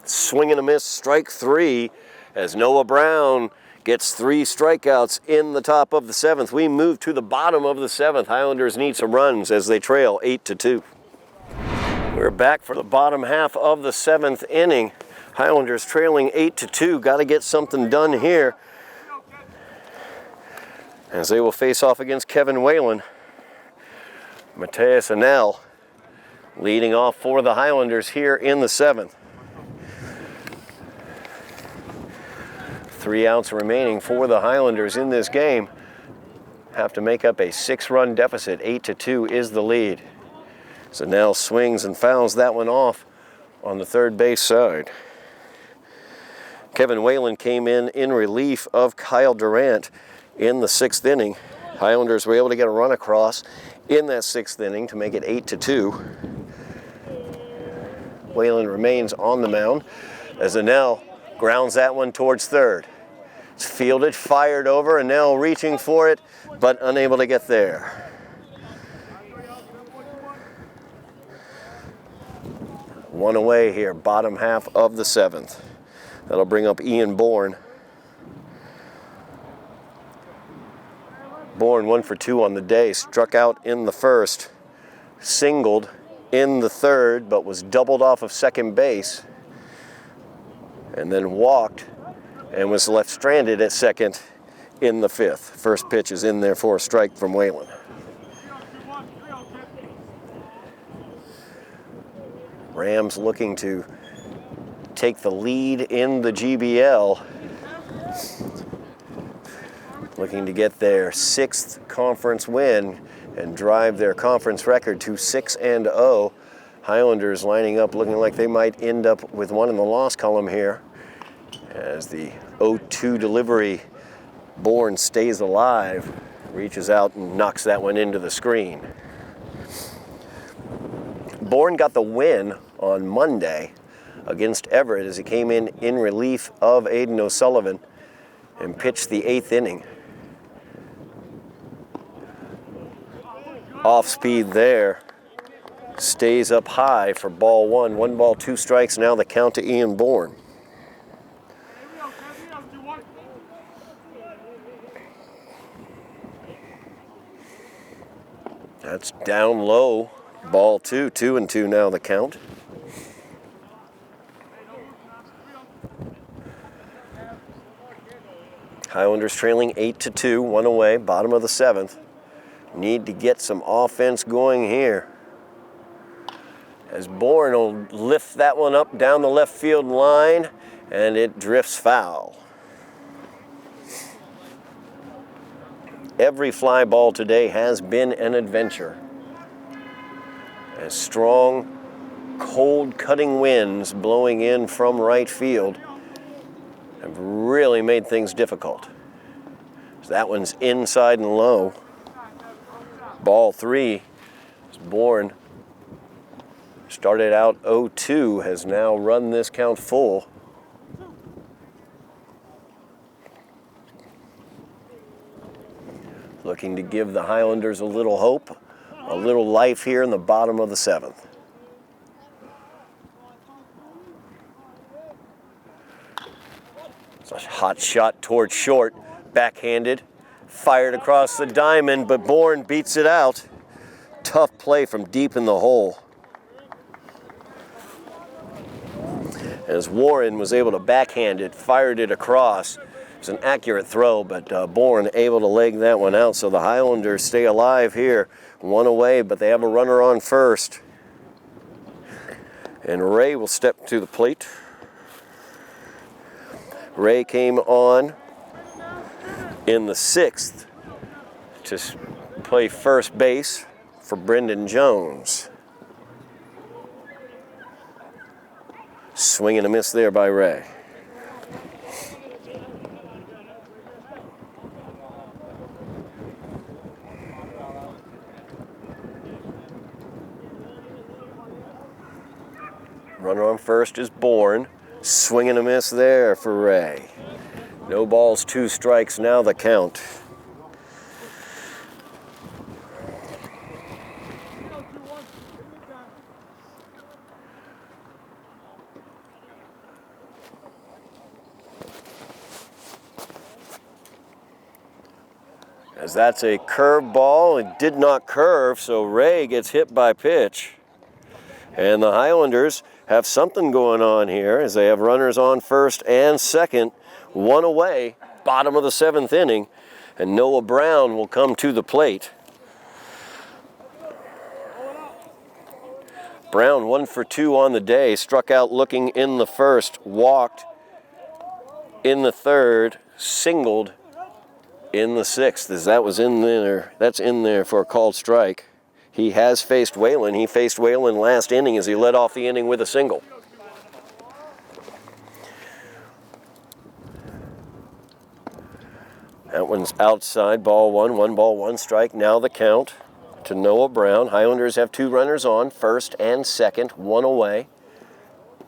[SPEAKER 1] Swing and a miss, strike 3, as Noah Brown gets 3 strikeouts in the top of the 7th. We move to the bottom of the 7th. Highlanders need some runs as they trail 8-2. We're back for the bottom half of the 7th inning. Highlanders trailing 8-2. Got to get something done here, as they will face off against Kevin Whalen. Mateus Anel leading off for the Highlanders here in the 7th. 3 outs remaining for the Highlanders in this game. Have to make up a 6-run deficit. 8-2 is the lead. So now swings and fouls that one off on the third base side. Kevin Whalen came in relief of Kyle Durant in the 6th inning. Highlanders were able to get a run across in that 6th inning to make it 8-2. Whalen remains on the mound as Anel grounds that one towards third. It's fielded, fired over, Anel reaching for it, but unable to get there. One away here, bottom half of the 7th. That'll bring up Ian Bourne. Bourne 1 for 2 on the day, struck out in the 1st, singled in the 3rd, but was doubled off of second base, and then walked and was left stranded at second in the 5th. First pitch is in there for a strike from Whalen. Rams looking to take the lead in the GBL. Looking to get their 6th conference win and drive their conference record to 6-0. Highlanders lining up looking like they might end up with one in the loss column here, as the 0-2 delivery. Bourne stays alive, reaches out and knocks that one into the screen. Bourne got the win on Monday against Everett as he came in relief of Aiden O'Sullivan and pitched the 8th inning. Off speed there, stays up high for ball 1. 1 ball, 2 strikes, now the count to Ian Bourne. That's down low, ball 2, 2-2 now the count. Highlanders trailing 8-2, 1 away, bottom of the 7th. Need to get some offense going here, as Bourne will lift that one up down the left field line, and it drifts foul. Every fly ball today has been an adventure, as strong, cold cutting winds blowing in from right field have really made things difficult. So that one's inside and low. Ball 3, as Bourne started out 0-2, has now run this count full. Looking to give the Highlanders a little hope, a little life here in the bottom of the 7th. It's a hot shot towards short, backhanded, fired across the diamond, but Bourne beats it out. Tough play from deep in the hole, as Warren was able to backhand it, fired it across. It's an accurate throw, but Bourne able to leg that one out. So the Highlanders stay alive here. 1 away, but they have a runner on first. And Ray will step to the plate. Ray came on in the 6th to play first base for Brendan Jones. Swing and a miss there by Ray. Runner on first is Bourne. Swing and a miss there for Ray. No balls, 2 strikes, now the count. As that's a curve ball, it did not curve, so Ray gets hit by pitch. And the Highlanders have something going on here as they have runners on first and second, 1 away, bottom of the 7th inning, and Noah Brown will come to the plate. Brown 1 for 2 on the day, struck out looking in the first, walked in the third, singled in the 6th, as that was in there. That's in there for a called strike. He has faced Whalen. He faced Whalen last inning as he led off the inning with a single. That one's outside, ball 1, 1 ball, 1 strike. Now the count to Noah Brown. Highlanders have 2 runners on, first and second, 1 away.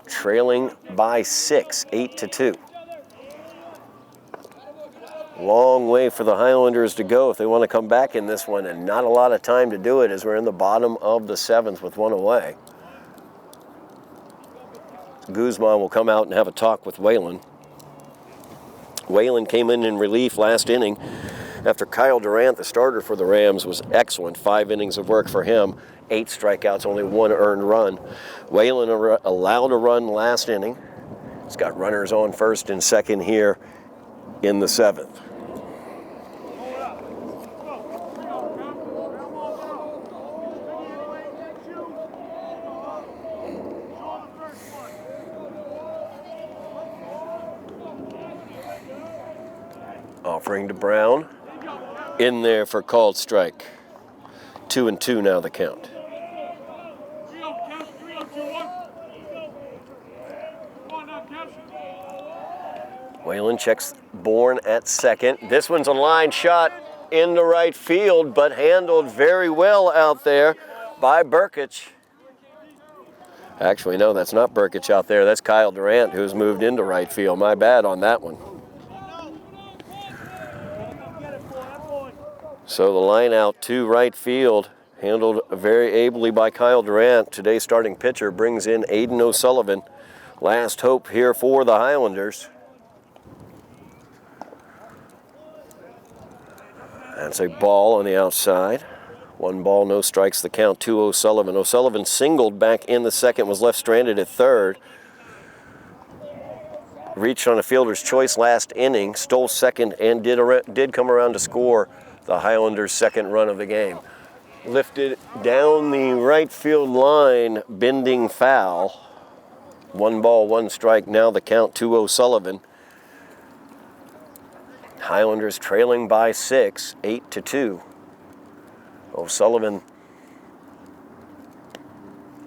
[SPEAKER 1] Trailing by 6, 8-2. Long way for the Highlanders to go if they want to come back in this one, and not a lot of time to do it as we're in the bottom of the 7th with 1 away. Guzman will come out and have a talk with Whalen. Whalen came in relief last inning after Kyle Durant, the starter for the Rams, was excellent. 5 innings of work for him, 8 strikeouts, only 1 earned run. Whalen allowed a run last inning. He's got runners on first and second here in the 7th. Offering to Brown. In there for called strike. 2-2 now the count. Whalen checks Bourne at second. This one's a line shot into right field, but handled very well out there by Burkich. Actually, no, that's not Burkich out there. That's Kyle Durant, who's moved into right field. My bad on that one. So the line out to right field, handled very ably by Kyle Durant. Today's starting pitcher brings in Aiden O'Sullivan. Last hope here for the Highlanders. That's a ball on the outside. 1 ball, no strikes, the count to O'Sullivan. O'Sullivan singled back in the second, was left stranded at third. Reached on a fielder's choice last inning, stole second, and did come around to score the Highlanders' second run of the game. Lifted down the right field line, bending foul. 1 ball, 1 strike, now the count to O'Sullivan. Highlanders trailing by 6, 8-2. O'Sullivan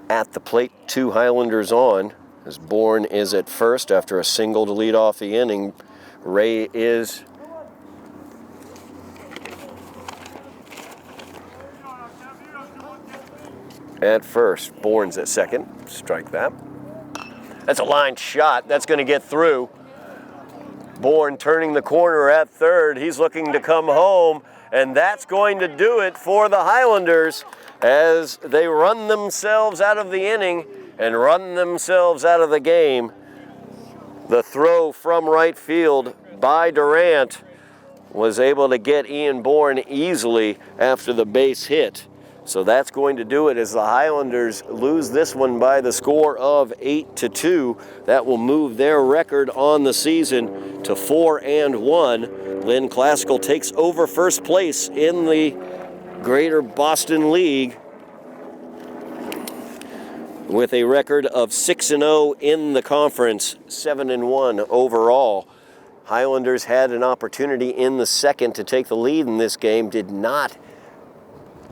[SPEAKER 1] at the plate, 2 Highlanders on, as Bourne is at first after a single to lead off the inning. Ray is at first. Bourne's at second. Strike that. That's a line shot. That's going to get through. Bourne turning the corner at third. He's looking to come home, and that's going to do it for the Highlanders as they run themselves out of the inning and run themselves out of the game. The throw from right field by Durant was able to get Ian Bourne easily after the base hit. So that's going to do it as the Highlanders lose this one by the score of 8-2. That will move their record on the season to 4-1. Lynn Classical takes over first place in the Greater Boston League with a record of 6-0 in the conference, 7-1 overall. Highlanders had an opportunity in the second to take the lead in this game, did not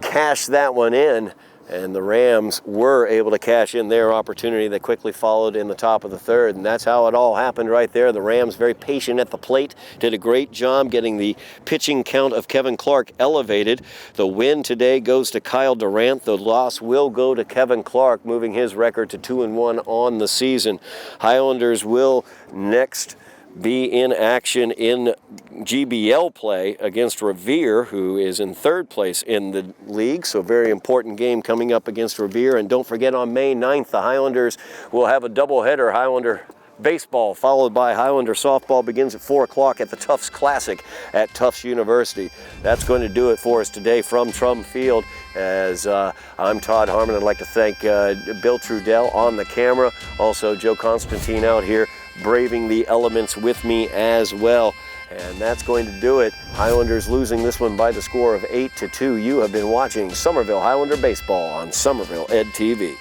[SPEAKER 1] cashed that one in, and the Rams were able to cash in their opportunity. They quickly followed in the top of the third, and that's how it all happened right there. The Rams, very patient at the plate, did a great job getting the pitching count of Kevin Clark elevated. The win today goes to Kyle Durant. The loss will go to Kevin Clark, moving his record to 2-1 on the season. Highlanders will next be in action in GBL play against Revere, who is in third place in the league. So very important game coming up against Revere. And don't forget, on May 9th, the Highlanders will have a doubleheader. Highlander baseball followed by Highlander softball begins at 4 o'clock at the Tufts Classic at Tufts University. That's going to do it for us today from Trum Field. As I'm Todd Harmon, I'd like to thank Bill Trudell on the camera, also Joe Constantine out here braving the elements with me as well. And that's going to do it. Highlanders losing this one by the score of 8-2. You have been watching Somerville Highlander Baseball on Somerville Ed TV.